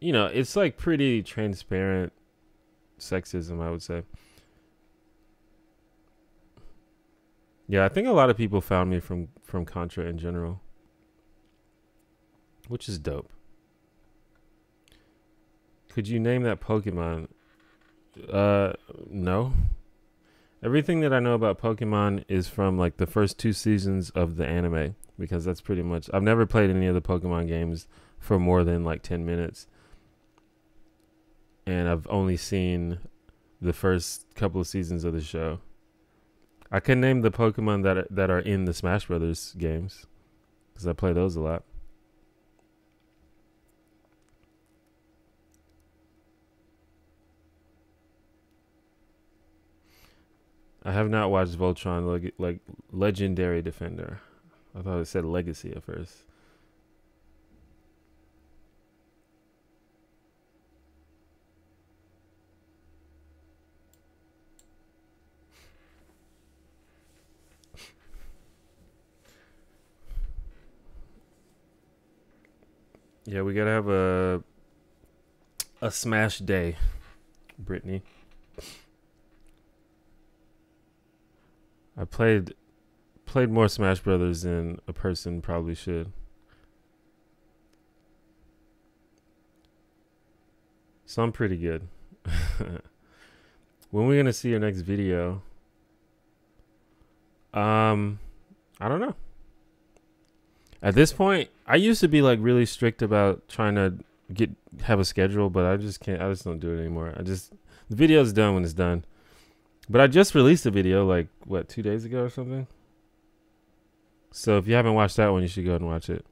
it's like pretty transparent sexism, I would say. Yeah, I think a lot of people found me from Contra in general, which is dope. Could you name that Pokemon? No. Everything that I know about Pokemon is from like the first 2 seasons of the anime, because that's pretty much, I've never played any of the Pokemon games for more than like 10 minutes. And I've only seen the first couple of seasons of the show. I can name the Pokemon that are in the Smash Brothers games, because I play those a lot. I have not watched Voltron like Legendary Defender. I thought it said Legacy at first. Yeah, we gotta have a Smash day, Brittany. I played more Smash Brothers than a person probably should. So I'm pretty good. When we gonna see your next video? I don't know. At this point, I used to be like really strict about trying to have a schedule, but I just can't. I just don't do it anymore. The video's done when it's done. But I just released a video like 2 days ago or something. So if you haven't watched that one, you should go and watch it.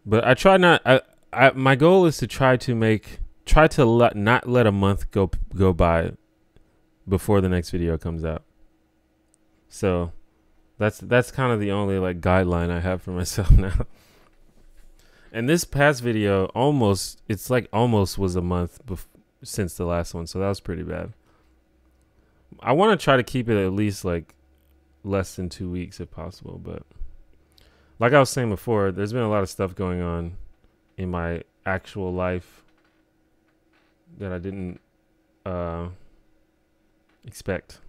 But I try not. My goal is to try to not let a month go by before the next video comes out. So that's kind of the only like guideline I have for myself now. And this past video almost was a month since the last one, so that was pretty bad. I want to try to keep it at least like less than 2 weeks if possible, but like I was saying before, there's been a lot of stuff going on in my actual life that I didn't expect.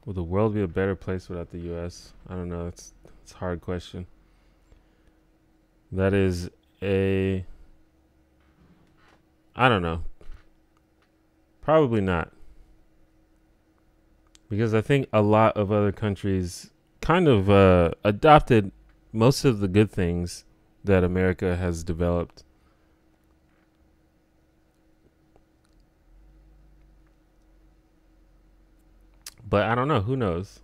Will the world be a better place without the U.S.? I don't know. It's a hard question. That is a... I don't know. Probably not. Because I think a lot of other countries kind of adopted most of the good things that America has developed. But I don't know. Who knows?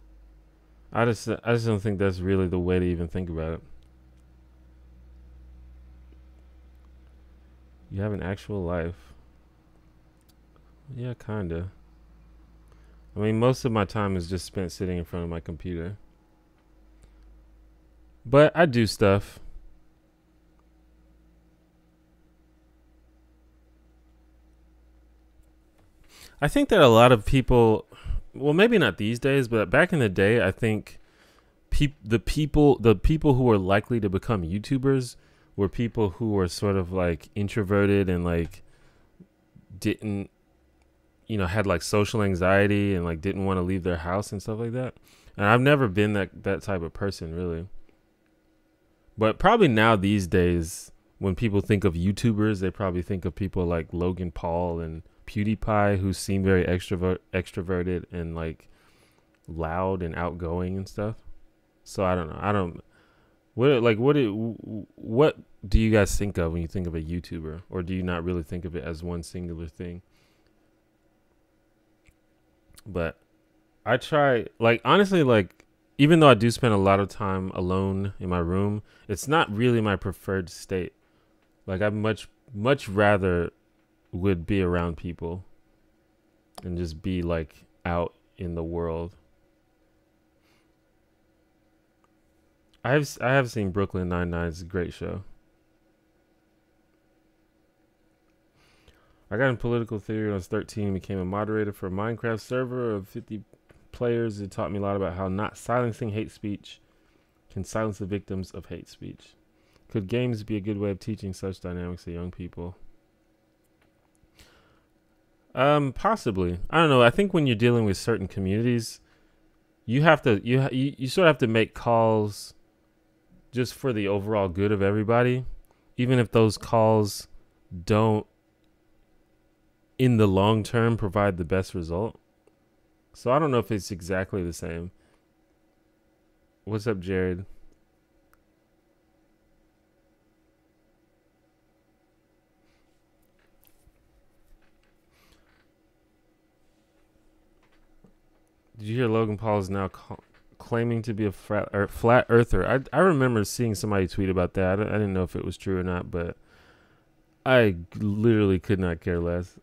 I just don't think that's really the way to even think about it. You have an actual life. Yeah, kinda. I mean, most of my time is just spent sitting in front of my computer. But I do stuff. I think that a lot of people, well, maybe not these days, but back in the day, I think the people who were likely to become YouTubers were people who were sort of like introverted and like didn't, had like social anxiety and like didn't want to leave their house and stuff like that. And I've never been that type of person, really. But probably now these days, when people think of YouTubers, they probably think of people like Logan Paul and PewDiePie, who seem very extroverted and like loud and outgoing and stuff. So I don't know. What do you guys think of when you think of a YouTuber, or do you not really think of it as one singular thing? But I try, like, honestly, like, even though I do spend a lot of time alone in my room, it's not really my preferred state. Like, I much rather would be around people and just be like out in the world. I have seen Brooklyn Nine-Nine. It's a great show. I got in political theory when I was 13 and became a moderator for a Minecraft server of 50 players. It taught me a lot about how not silencing hate speech can silence the victims of hate speech. Could games be a good way of teaching such dynamics to young people? Possibly. I don't know. I think when you're dealing with certain communities, you have to you sort of have to make calls just for the overall good of everybody, even if those calls don't in the long term provide the best result. So I don't know if it's exactly the same. What's up, Jared? Did you hear Logan Paul is now claiming to be a flat earther? I remember seeing somebody tweet about that. I didn't know if it was true or not, but I literally could not care less.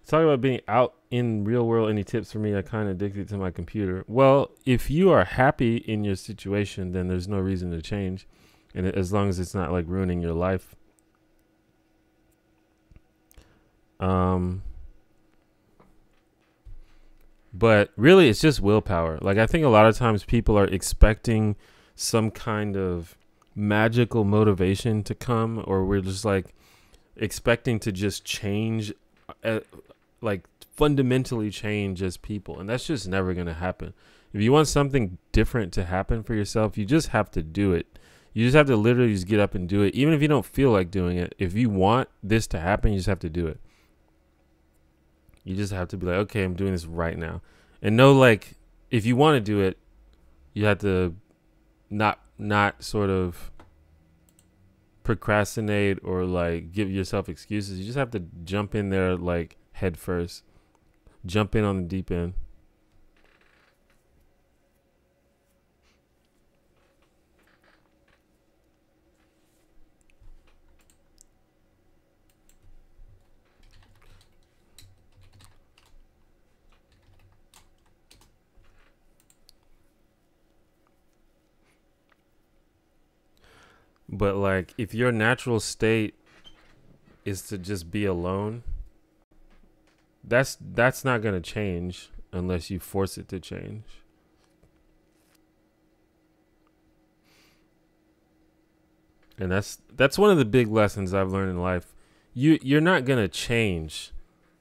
Talking about being out in real world, any tips for me? I kind of addicted to my computer. Well, if you are happy in your situation, then there's no reason to change. And as long as it's not like ruining your life. But really, it's just willpower. Like, I think a lot of times people are expecting some kind of magical motivation to come, or we're just like expecting to just change, like fundamentally change as people. And that's just never going to happen. If you want something different to happen for yourself, you just have to do it. You just have to literally just get up and do it. Even if you don't feel like doing it, if you want this to happen, you just have to do it. You just have to be like, okay, I'm doing this right now. And know, like, if you want to do it, you have to not sort of procrastinate or like give yourself excuses. You just have to jump in there like head first. Jump in on the deep end. But like, if your natural state is to just be alone, that's not going to change unless you force it to change. And that's one of the big lessons I've learned in life. you're not gonna change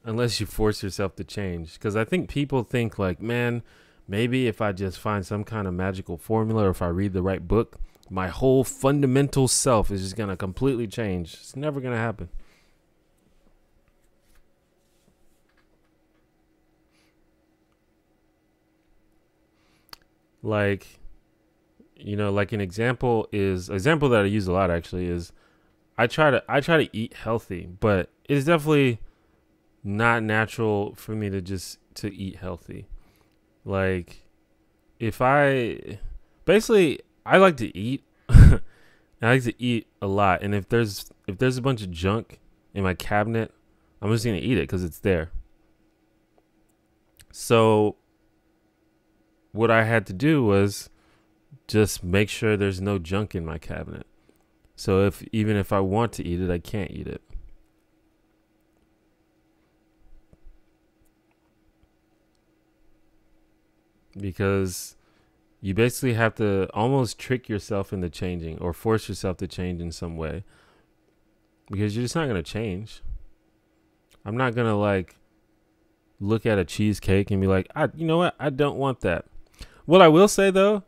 unless you force yourself to change. Because I think people think like, man, maybe if I just find some kind of magical formula or if I read the right book, my whole fundamental self is just gonna completely change. It's never gonna happen. Like, like an example that I use a lot actually is I try to eat healthy, but it's definitely not natural for me to eat healthy. Like, if I basically I like to eat. I like to eat a lot, and if there's a bunch of junk in my cabinet, I'm just gonna eat it because it's there. So what I had to do was just make sure there's no junk in my cabinet. So even if I want to eat it, I can't eat it. Because you basically have to almost trick yourself into changing or force yourself to change in some way. Because you're just not going to change. I'm not going to like look at a cheesecake and be like, you know what? I don't want that. What I will say though,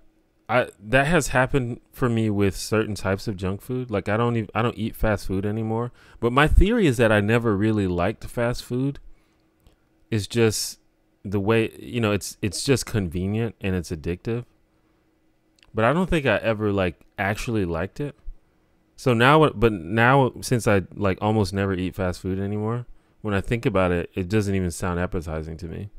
that has happened for me with certain types of junk food. Like I don't eat fast food anymore. But my theory is that I never really liked fast food. It's just the way, it's just convenient and it's addictive. But I don't think I ever like actually liked it. So now since I like almost never eat fast food anymore, when I think about it, it doesn't even sound appetizing to me.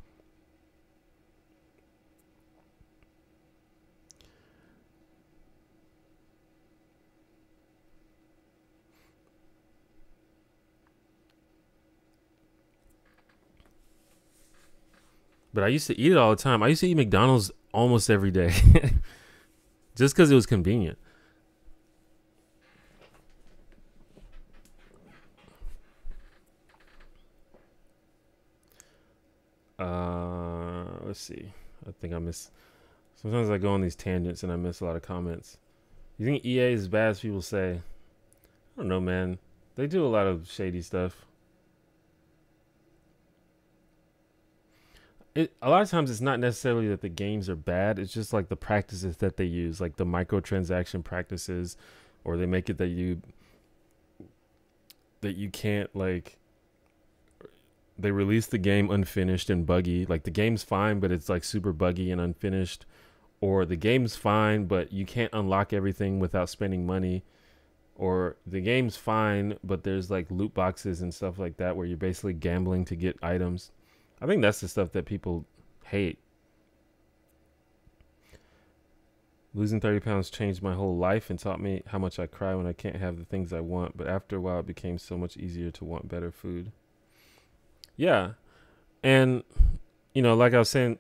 But I used to eat it all the time. I used to eat McDonald's almost every day. Just because it was convenient. Let's see. I think I miss. Sometimes I go on these tangents and I miss a lot of comments. You think EA is as bad as people say? I don't know, man. They do a lot of shady stuff. A lot of times it's not necessarily that the games are bad. It's just like the practices that they use, like the microtransaction practices, or they make it that you can't like. They release the game unfinished and buggy. Like the game's fine, but it's like super buggy and unfinished. Or the game's fine, but you can't unlock everything without spending money. Or the game's fine, but there's like loot boxes and stuff like that where you're basically gambling to get items. I think that's the stuff that people hate. Losing 30 pounds changed my whole life and taught me how much I cry when I can't have the things I want. But after a while, it became so much easier to want better food. Yeah. And, like I was saying,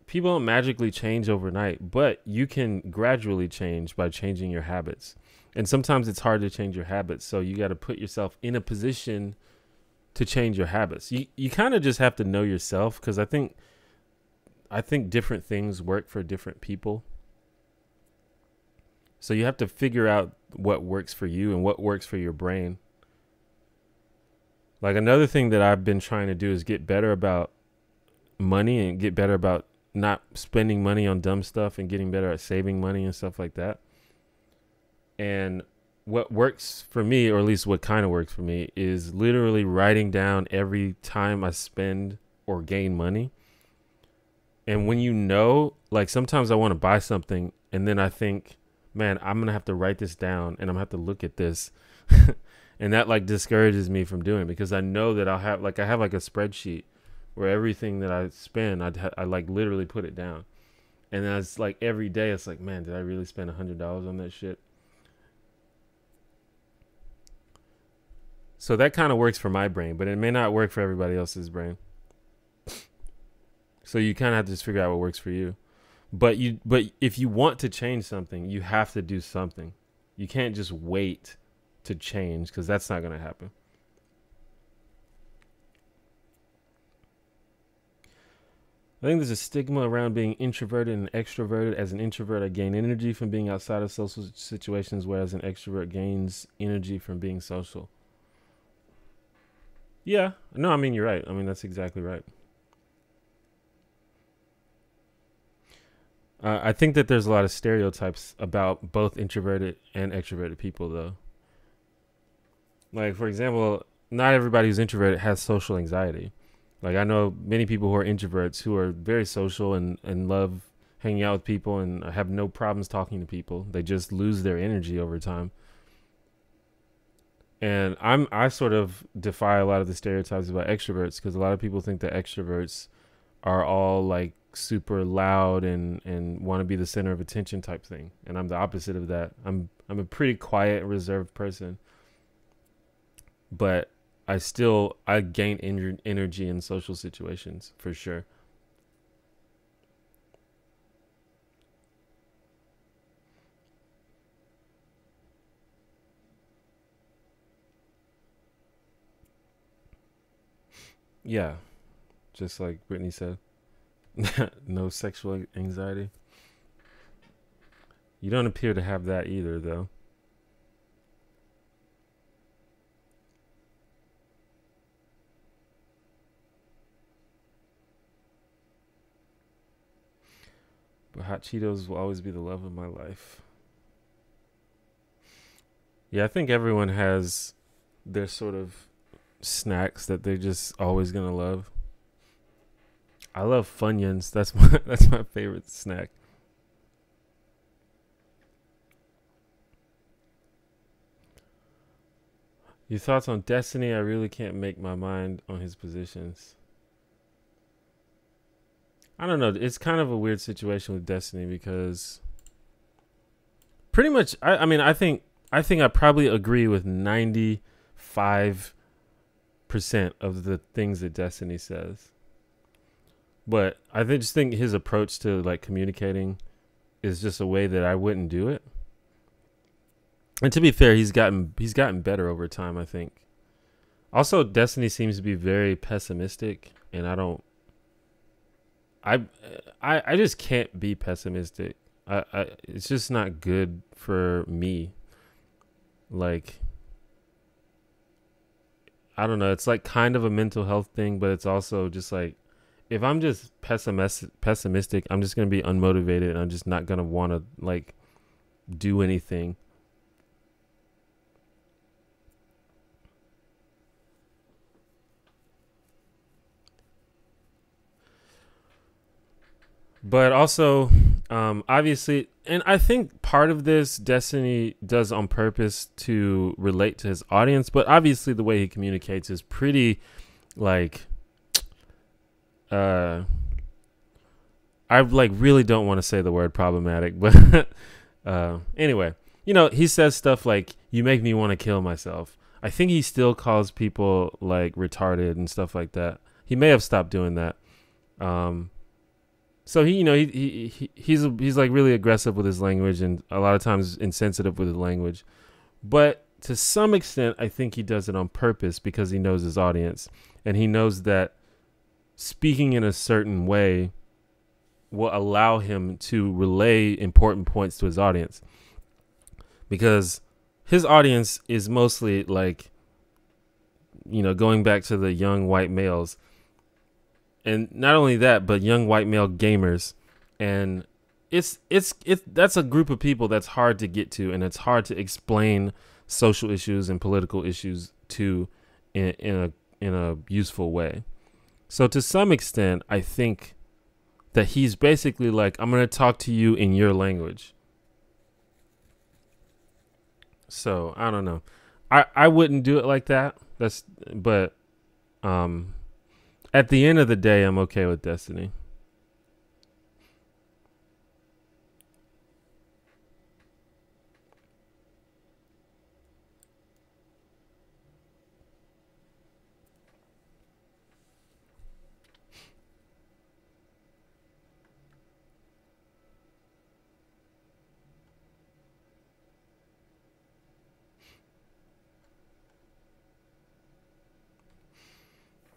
people don't magically change overnight, but you can gradually change by changing your habits. And sometimes it's hard to change your habits. So you got to put yourself in a position to change your habits. You kind of just have to know yourself, because I think different things work for different people. So you have to figure out what works for you and what works for your brain. Like another thing that I've been trying to do is get better about money and get better about not spending money on dumb stuff and getting better at saving money and stuff like that. And what works for me, or at least what kind of works for me, is literally writing down every time I spend or gain money. And when like sometimes I want to buy something and then I think, man, I'm going to have to write this down and I'm going to have to look at this. And that like discourages me from doing it, because I know that I have like a spreadsheet where everything that I spend, I like literally put it down. And then it's like every day it's like, man, did I really spend $100 on that shit? So that kind of works for my brain, but it may not work for everybody else's brain. So you kind of have to just figure out what works for you. But if you want to change something, you have to do something. You can't just wait to change, because that's not going to happen. I think there's a stigma around being introverted and extroverted. As an introvert, I gain energy from being outside of social situations, whereas an extrovert gains energy from being social. Yeah. No, I mean, you're right. I mean, that's exactly right. I think that there's a lot of stereotypes about both introverted and extroverted people, though. Like, for example, not everybody who's introverted has social anxiety. Like, I know many people who are introverts who are very social and love hanging out with people and have no problems talking to people. They just lose their energy over time. And I sort of defy a lot of the stereotypes about extroverts because a lot of people think that extroverts are all like super loud and want to be the center of attention type thing. And I'm the opposite of that. I'm a pretty quiet, reserved person, but I gain energy in social situations for sure. Yeah, just like Brittany said, no sexual anxiety. You don't appear to have that either, though. But hot Cheetos will always be the love of my life. Yeah, I think everyone has their sort of snacks that they're just always gonna love. I love Funyuns. That's my that's my favorite snack. Your thoughts on Destiny? I really can't make my mind on his positions. I don't know. It's kind of a weird situation with Destiny because pretty much I mean I think I probably agree with 95% of the things that Destiny says. But just think his approach to like communicating is just a way that I wouldn't do it. And to be fair, he's gotten better over time, I think. Also, Destiny seems to be very pessimistic, and I I just can't be pessimistic. It's just not good for me. Like, I don't know. It's like kind of a mental health thing, but it's also just like if I'm just pessimistic, I'm just gonna be unmotivated, and I'm just not gonna want to like do anything. But also, obviously, and I think part of this Destiny does on purpose to relate to his audience. But obviously, the way he communicates is pretty like uh I like really don't want to say the word problematic, but anyway, he says stuff like "you make me want to kill myself." I think he still calls people like retarded and stuff like that. He may have stopped doing that. Um, so he's like really aggressive with his language and a lot of times insensitive with his language. But to some extent, I think he does it on purpose because he knows his audience and he knows that speaking in a certain way will allow him to relay important points to his audience because his audience is mostly like, going back to the young white males, and not only that, but young white male gamers. And it's that's a group of people that's hard to get to, and it's hard to explain social issues and political issues to in a useful way. So to some extent, I think that he's basically like, I'm going to talk to you in your language. So I don't know. I wouldn't do it like that. But at the end of the day, I'm okay with Destiny.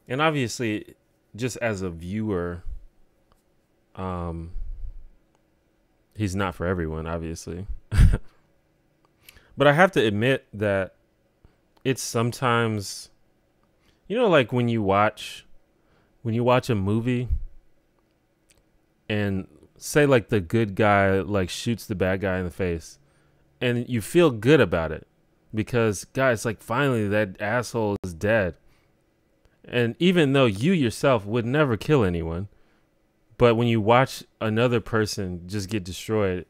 And obviously, just as a viewer, um, he's not for everyone, obviously. But I have to admit that it's sometimes You know, like when you watch a movie and say like the good guy like shoots the bad guy in the face, and you feel good about it because guys, like finally that asshole is dead. And even though you yourself would never kill anyone, but when you watch another person just get destroyed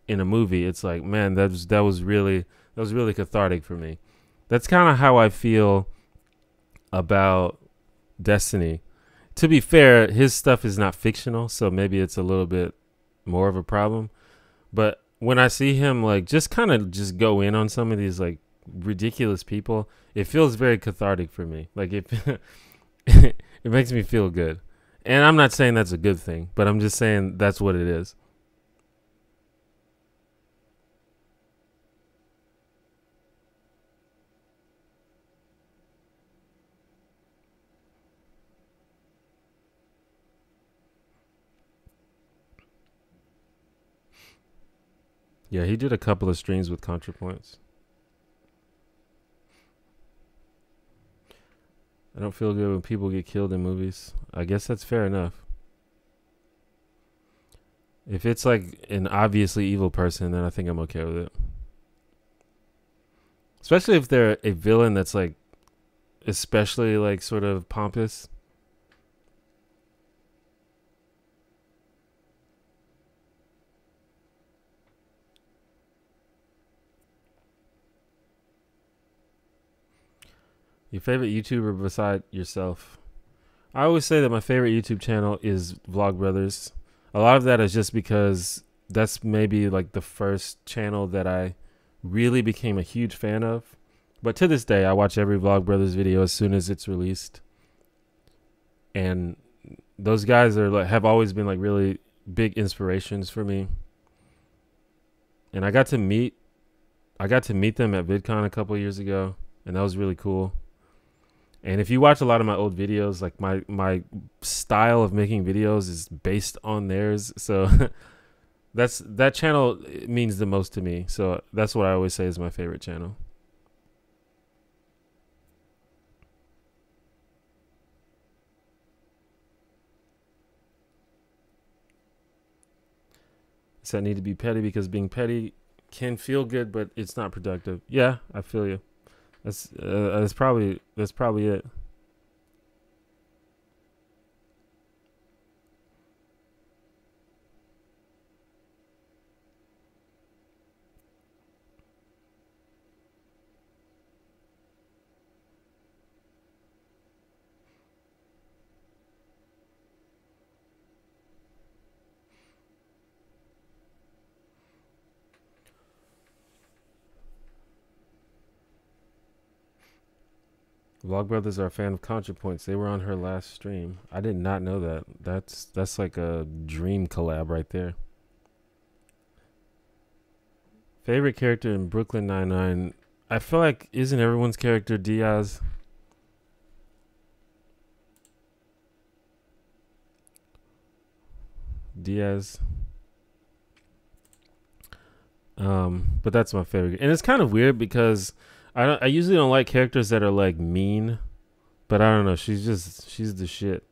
in a movie, it's like, man, that was really cathartic for me. That's kind of how I feel about Destiny. To be fair, his stuff is not fictional, so maybe it's a little bit more of a problem. But when I see him like just kind of just go in on some of these like ridiculous people, it feels very cathartic for me. Like it makes me feel good. And I'm not saying that's a good thing, but I'm just saying that's what it is. Yeah, he did a couple of streams with ContraPoints. I don't feel good when people get killed in movies. I guess that's fair enough. If it's like an obviously evil person, then I think I'm okay with it. Especially if they're a villain that's like especially like sort of pompous. Your favorite YouTuber beside yourself? I always say that my favorite YouTube channel is Vlogbrothers. A lot of that is just because that's maybe like the first channel that I really became a huge fan of. But to this day, I watch every Vlogbrothers video as soon as it's released. And those guys are like have always been like really big inspirations for me. And I got to meet them at VidCon a couple years ago, and that was really cool. And if you watch a lot of my old videos, like my style of making videos is based on theirs. So that channel means the most to me. So that's what I always say is my favorite channel. Does that need to be petty? Because being petty can feel good, but it's not productive. Yeah, I feel you. That's probably it. Vlogbrothers are a fan of ContraPoints. They were on her last stream. I did not know that. That's like a dream collab right there. Favorite character in Brooklyn Nine-Nine. I feel like isn't everyone's character Diaz? Diaz. But that's my favorite. And it's kind of weird because I usually don't like characters that are like mean, but I don't know. She's the shit.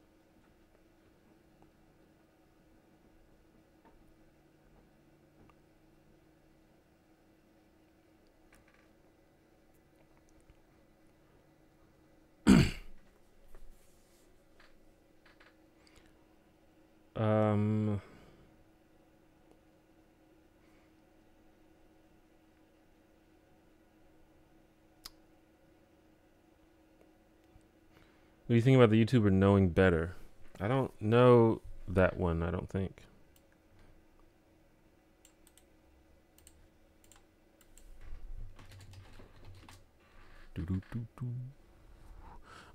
Um, what do you think about the YouTuber knowing better? I don't know that one. I don't think.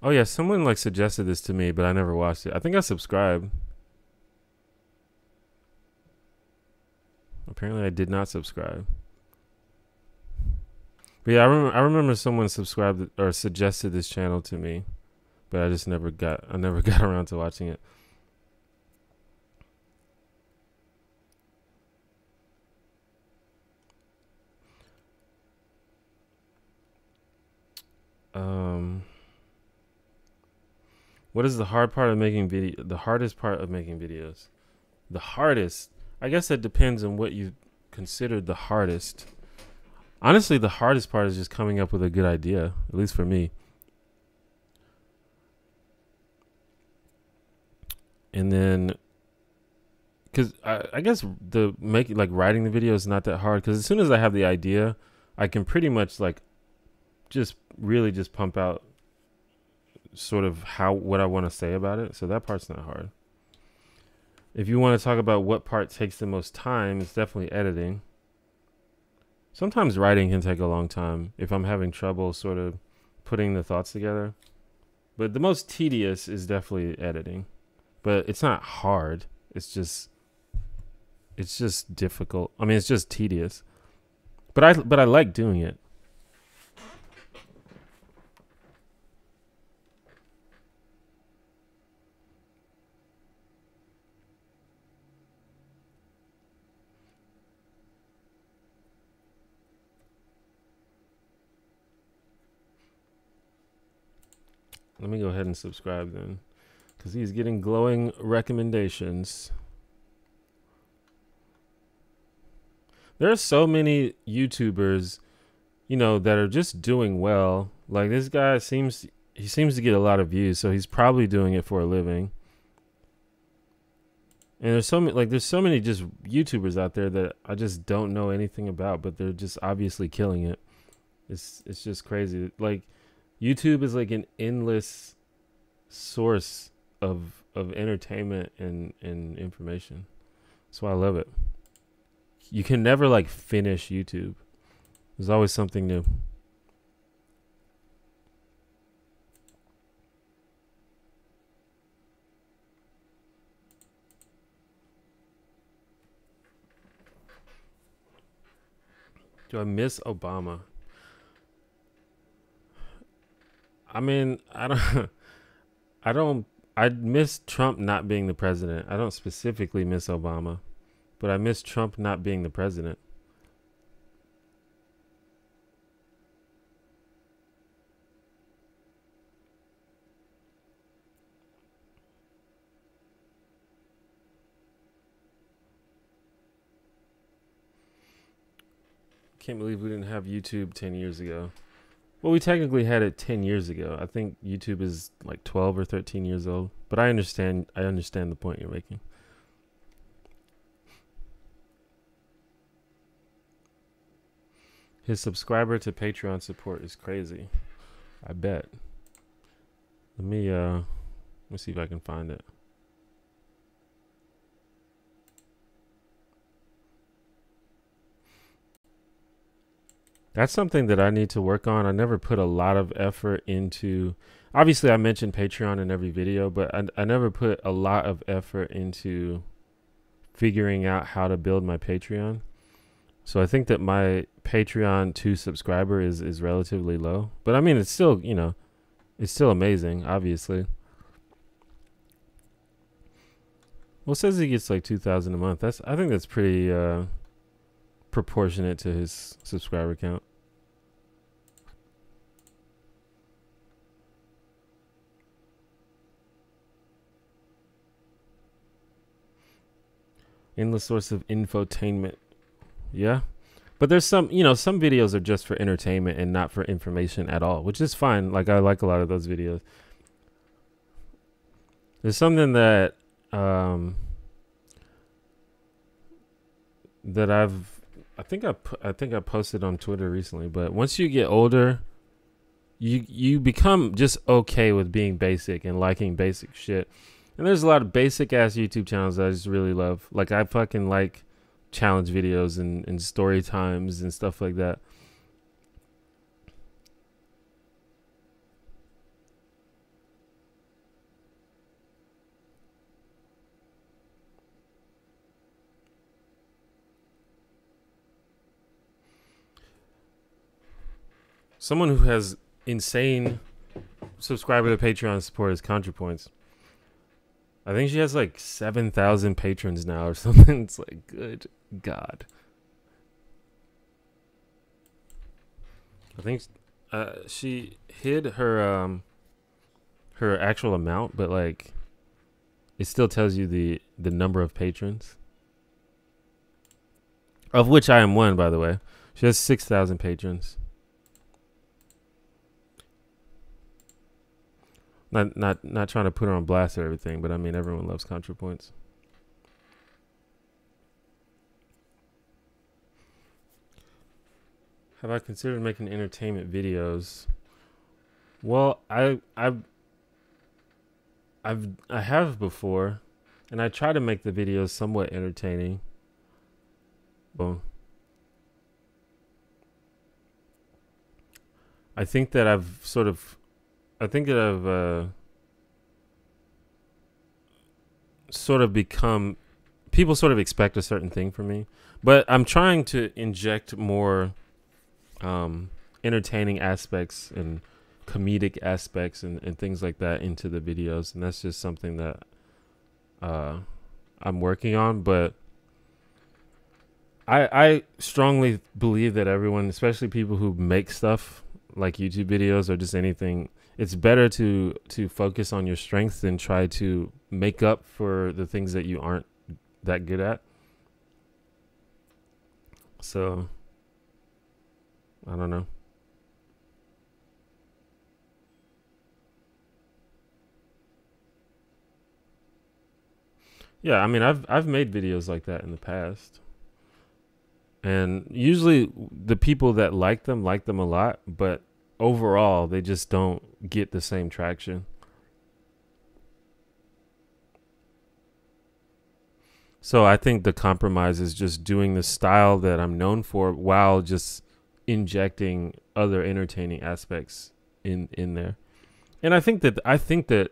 Oh yeah, someone like suggested this to me, but I never watched it. I think I subscribed. Apparently, I did not subscribe. But yeah, I remember someone subscribed or suggested this channel to me, but I just never got around to watching it. Um, What is the hard part of making video? The hardest part of making videos? The hardest. I guess that depends on what you consider the hardest. Honestly, the hardest part is just coming up with a good idea, at least for me. And then, because I guess writing the video is not that hard. Because as soon as I have the idea, I can pretty much like just really just pump out sort of what I want to say about it. So that part's not hard. If you want to talk about what part takes the most time, it's definitely editing. Sometimes writing can take a long time if I'm having trouble sort of putting the thoughts together. But the most tedious is definitely editing. But it's not hard. It's just difficult. I mean, it's just tedious. But I like doing it. Let me go ahead and subscribe then, because he's getting glowing recommendations. There are so many YouTubers, you know, that are just doing well. Like this guy seems to get a lot of views, so he's probably doing it for a living. And there's so many just YouTubers out there that I just don't know anything about, but they're just obviously killing it. It's just crazy. Like YouTube is like an endless source of entertainment and information. That's why I love it. You can never like finish YouTube. There's always something new. Do I miss Obama? I mean, I miss Trump not being the president. I don't specifically miss Obama, but I miss Trump not being the president. Can't believe we didn't have YouTube 10 years ago. Well, we technically had it 10 years ago. I think YouTube is like 12 or 13 years old. But I understand the point you're making. His subscriber to Patreon support is crazy. I bet. Let me see if I can find it. That's something that I need to work on. I never put a lot of effort into, obviously I mentioned Patreon in every video, but I never put a lot of effort into figuring out how to build my Patreon. So I think that my Patreon to subscriber is relatively low, but I mean, it's still, you know, it's still amazing, obviously. Well, it says he gets like 2,000 a month. I think that's pretty proportionate to his subscriber count. Endless source of infotainment. Yeah. But there's some, you know, some videos are just for entertainment and not for information at all, which is fine. Like I like a lot of those videos. There's something that that I think I posted on Twitter recently, but once you get older, you become just okay with being basic and liking basic shit. And there's a lot of basic ass YouTube channels that I just really love. Like I fucking like challenge videos and story times and stuff like that. Someone who has insane subscriber to Patreon support is ContraPoints. I think she has like 7,000 patrons now or something. It's like, good God. I think she hid her her actual amount, but like it still tells you the number of patrons, of which I am one, by the way. She has 6,000 patrons. Not trying to put her on blast or everything, but I mean everyone loves ContraPoints. Have I considered making entertainment videos? Well, I have before, and I try to make the videos somewhat entertaining. Well, I think that I've sort of become, people sort of expect a certain thing from me, but I'm trying to inject more entertaining aspects and comedic aspects and things like that into the videos, and that's just something that I'm working on. But I strongly believe that everyone, especially people who make stuff like YouTube videos or just anything, it's better to focus on your strengths than try to make up for the things that you aren't that good at. So I don't know. Yeah, I mean I've made videos like that in the past. And usually the people that like them a lot, but overall they just don't get the same traction. So I think the compromise is just doing the style that I'm known for while just injecting other entertaining aspects in there. And I think that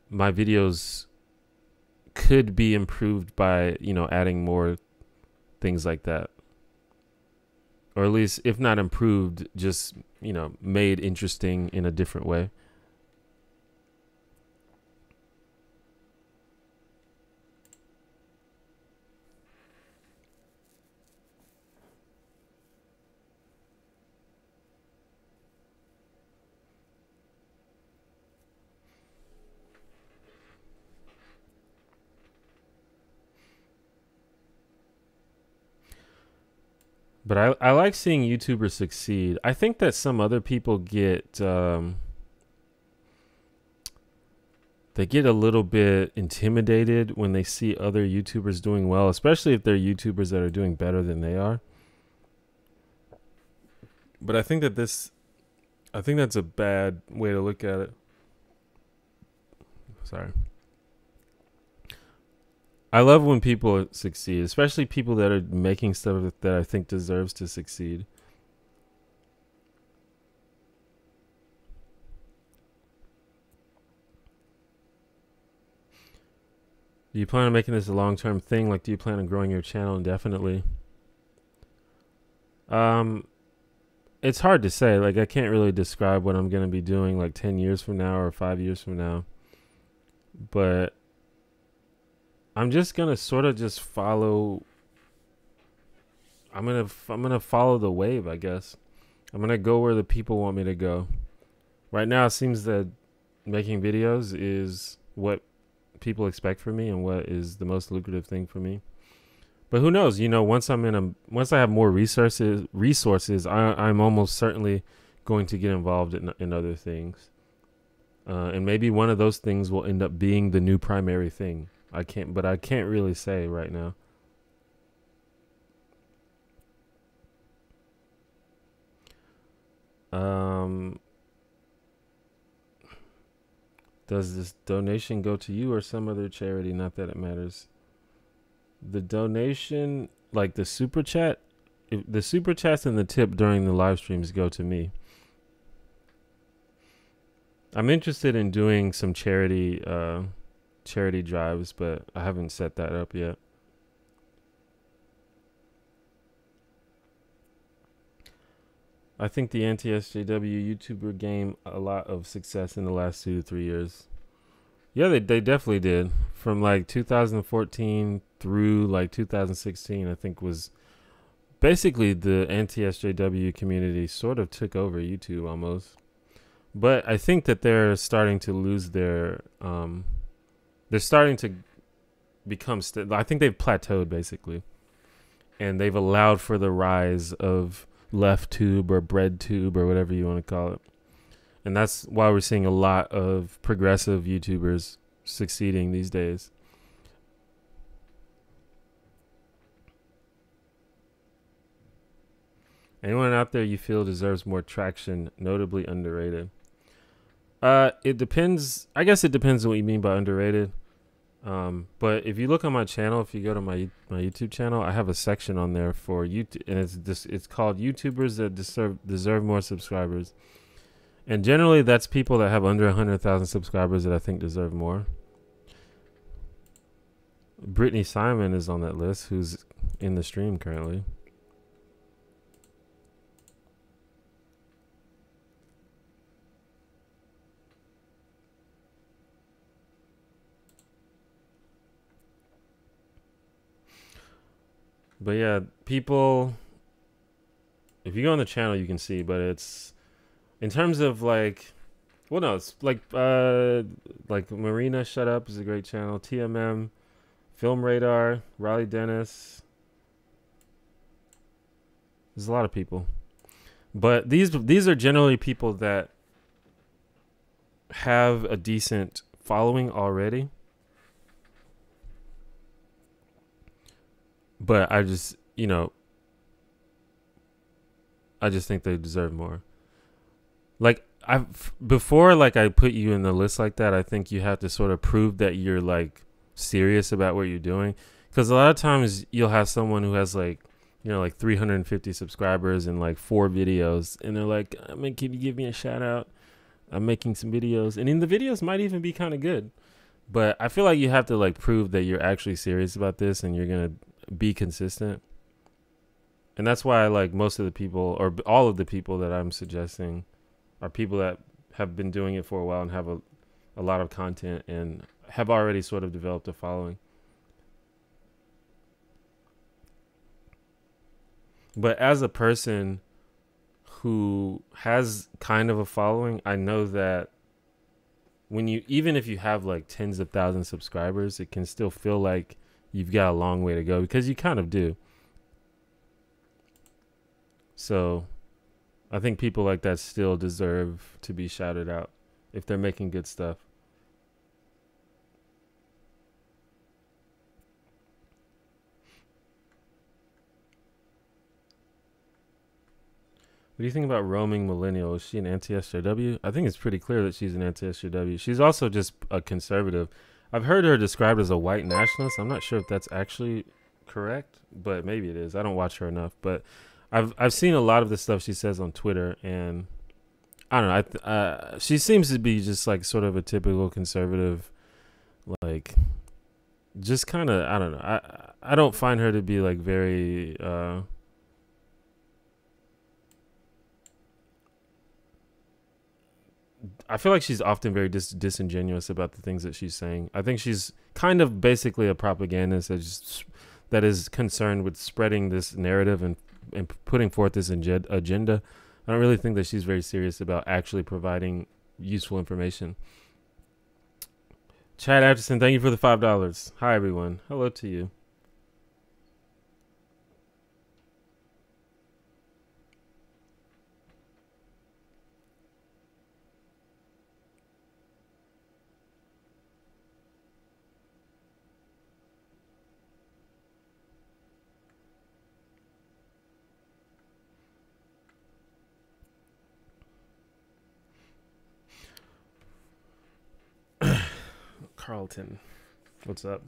my videos could be improved by, you know, adding more things like that. Or at least, if not improved, just, you know, made interesting in a different way. But I like seeing YouTubers succeed. I think that some other people get they get a little bit intimidated when they see other YouTubers doing well, especially if they're YouTubers that are doing better than they are. But I think that's a bad way to look at it. Sorry. I love when people succeed, especially people that are making stuff that I think deserves to succeed. Do you plan on making this a long-term thing? Like, do you plan on growing your channel indefinitely? It's hard to say. Like, I can't really describe what I'm going to be doing like 10 years from now or 5 years from now. But I'm just going to sort of just follow. I'm going to follow the wave, I guess. I'm going to go where the people want me to go. Right now, it seems that making videos is what people expect from me and what is the most lucrative thing for me. But who knows? You know, once I have more resources, I'm almost certainly going to get involved in other things. And maybe one of those things will end up being the new primary thing. I can't really say right now. Does this donation go to you or some other charity? Not that it matters. The donation, like the super chat, the super chats and the tip during the live streams go to me. I'm interested in doing some charity drives, but I haven't set that up yet. I think the anti-SJW YouTuber gained a lot of success in the last 2 to 3 years. Yeah, they definitely did. From like 2014 through like 2016, I think was basically the anti-SJW community sort of took over YouTube almost. But I think that they're starting to lose their they're starting to become I think they've plateaued basically, and they've allowed for the rise of left tube or bread tube or whatever you want to call it. And that's why we're seeing a lot of progressive YouTubers succeeding these days. Anyone out there you feel deserves more traction, notably underrated? It depends. I guess it depends on what you mean by underrated. But if you look on my channel, if you go to my YouTube channel, I have a section on there for YouTube, and it's called YouTubers that deserve more subscribers. And generally, that's people that have under 100,000 subscribers that I think deserve more. Brittany Simon is on that list, who's in the stream currently. But yeah, people, if you go on the channel, you can see, but it's, in terms of like, well, no, it's like Marina Shut Up is a great channel. TMM, Film Radar, Riley Dennis. There's a lot of people. But these are generally people that have a decent following already. But I just, I just think they deserve more. Like, before like I put you in the list like that, I think you have to sort of prove that you're like serious about what you're doing. Because a lot of times you'll have someone who has like, like 350 subscribers and like 4 videos, and they're like, can you give me a shout out? I'm making some videos, and then the videos might even be kind of good. But I feel like you have to like prove that you're actually serious about this and you're gonna be consistent. And that's why like most of the people, or all of the people that I'm suggesting, are people that have been doing it for a while and have a lot of content and have already sort of developed a following. But as a person who has kind of a following, I know that even if you have like tens of thousands of subscribers, it can still feel like you've got a long way to go, because you kind of do. So I think people like that still deserve to be shouted out if they're making good stuff. What do you think about roaming millennial? Is she an anti-SJW? I think it's pretty clear that she's an anti-SJW. She's also just a conservative. I've heard her described as a white nationalist. I'm not sure if that's actually correct, but maybe it is. I don't watch her enough, but I've seen a lot of the stuff she says on Twitter, and I don't know. She seems to be just like sort of a typical conservative, like just kind of, I don't know. I don't find her to be like very I feel like she's often very disingenuous about the things that she's saying. I think she's kind of basically a propagandist that is concerned with spreading this narrative and putting forth this agenda. I don't really think that she's very serious about actually providing useful information. Chad Atchison, thank you for the $5. Hi, everyone. Hello to you. Carlton, what's up?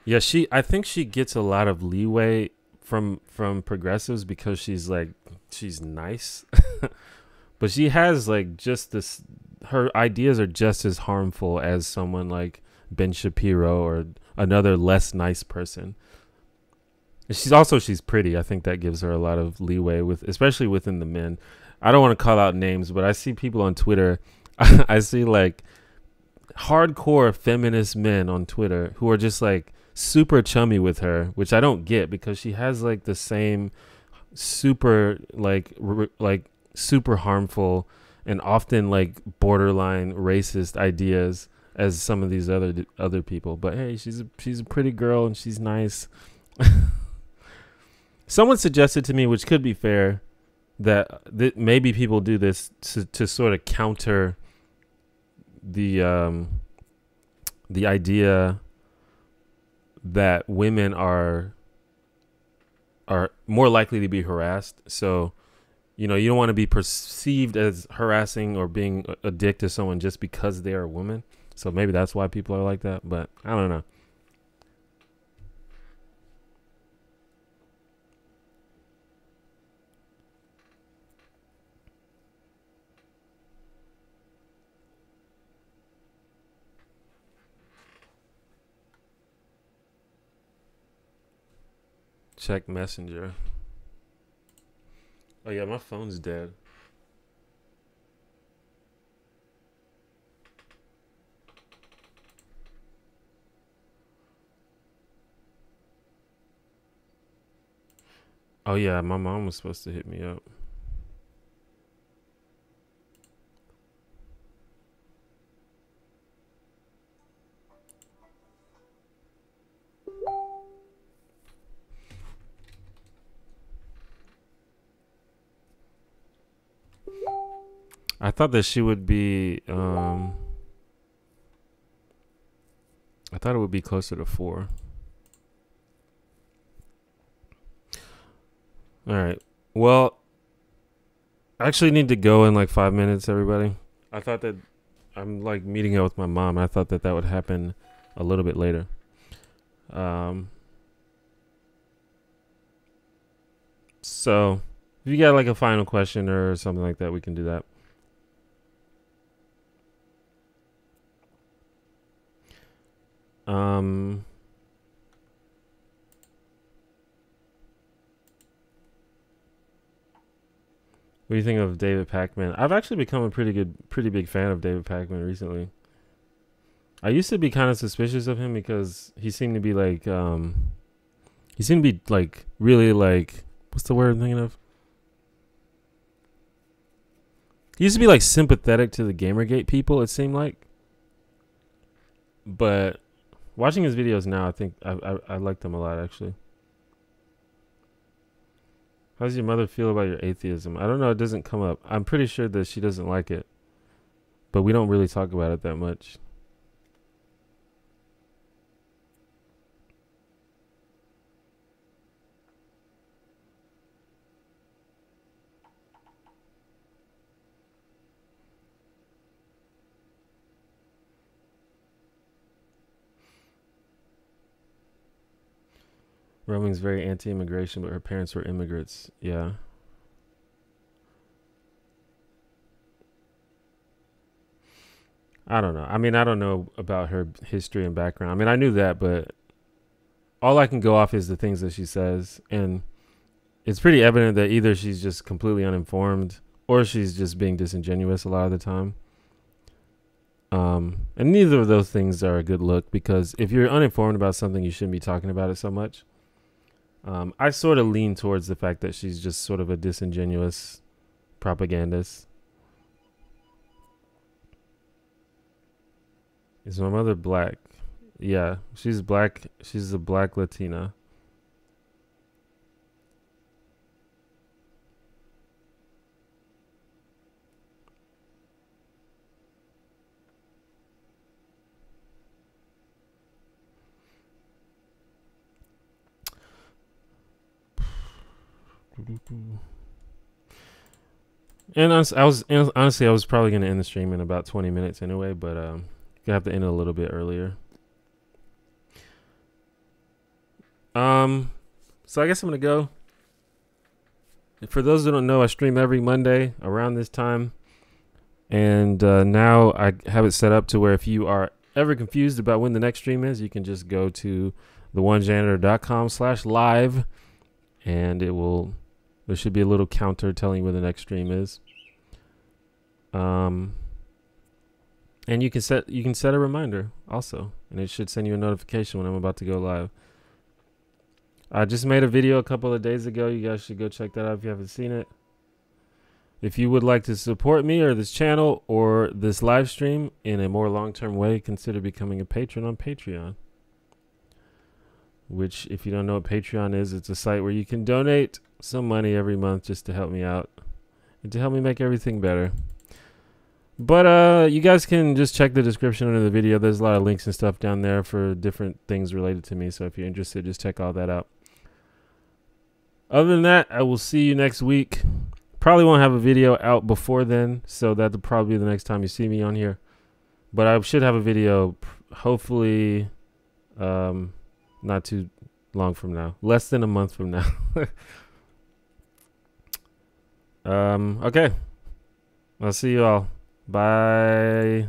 Yeah, I think she gets a lot of leeway from progressives because she's nice. But she has like just this, her ideas are just as harmful as someone like Ben Shapiro or another less nice person. And she's pretty. I think that gives her a lot of leeway, especially within the men. I don't want to call out names, but I see people on Twitter. I see like hardcore feminist men on Twitter who are just like super chummy with her, which I don't get, because she has like the same super super harmful and often like borderline racist ideas as some of these other people. But hey, she's a pretty girl and she's nice. Someone suggested to me, which could be fair, that maybe people do this to sort of counter the idea that women are more likely to be harassed. So, you know, you don't want to be perceived as harassing or being a dick to someone just because they are a woman. So maybe that's why people are like that, but I don't know. Check Messenger. Oh yeah, my phone's dead. Oh yeah, my mom was supposed to hit me up. I thought that she would be I thought it would be closer to 4. All right. Well, I actually need to go in like 5 minutes, everybody. I thought that I'm like meeting up with my mom. I thought that would happen a little bit later. So if you got like a final question or something like that, we can do that. What do you think of David Pakman? I've actually become a pretty big fan of David Pakman recently. I used to be kind of suspicious of him because he seemed to be like, really like, what's the word I'm thinking of? He used to be like sympathetic to the Gamergate people, it seemed like. But watching his videos now, I think I like them a lot, actually. How does your mother feel about your atheism? I don't know. It doesn't come up. I'm pretty sure that she doesn't like it. But we don't really talk about it that much. Roming's very anti-immigration, but her parents were immigrants. Yeah. I don't know. I mean, I don't know about her history and background. I mean, I knew that, but all I can go off is the things that she says. And it's pretty evident that either she's just completely uninformed or she's just being disingenuous a lot of the time. And neither of those things are a good look, because if you're uninformed about something, you shouldn't be talking about it so much. I sort of lean towards the fact that she's just sort of a disingenuous propagandist. Is my mother black? Yeah, she's black. She's a black Latina. And honestly, I was probably gonna end the stream in about 20 minutes anyway, but gonna have to end it a little bit earlier. So I guess I'm gonna go. For those who don't know, I stream every Monday around this time, and now I have it set up to where if you are ever confused about when the next stream is, you can just go to theonejanitor.com/live, and there should be a little counter telling you when the next stream is. And you can set a reminder also, and it should send you a notification when I'm about to go live. I just made a video a couple of days ago. You guys should go check that out if you haven't seen it. If you would like to support me or this channel or this live stream in a more long-term way, consider becoming a patron on Patreon. Which, if you don't know what Patreon is, it's a site where you can donate some money every month just to help me out and to help me make everything better. But you guys can just check the description under the video. There's a lot of links and stuff down there for different things related to me. So if you're interested, just check all that out. Other than that, I will see you next week. Probably won't have a video out before then, so that'll probably be the next time you see me on here. But I should have a video, hopefully, not too long from now. Less than a month from now. Okay. I'll see you all. Bye.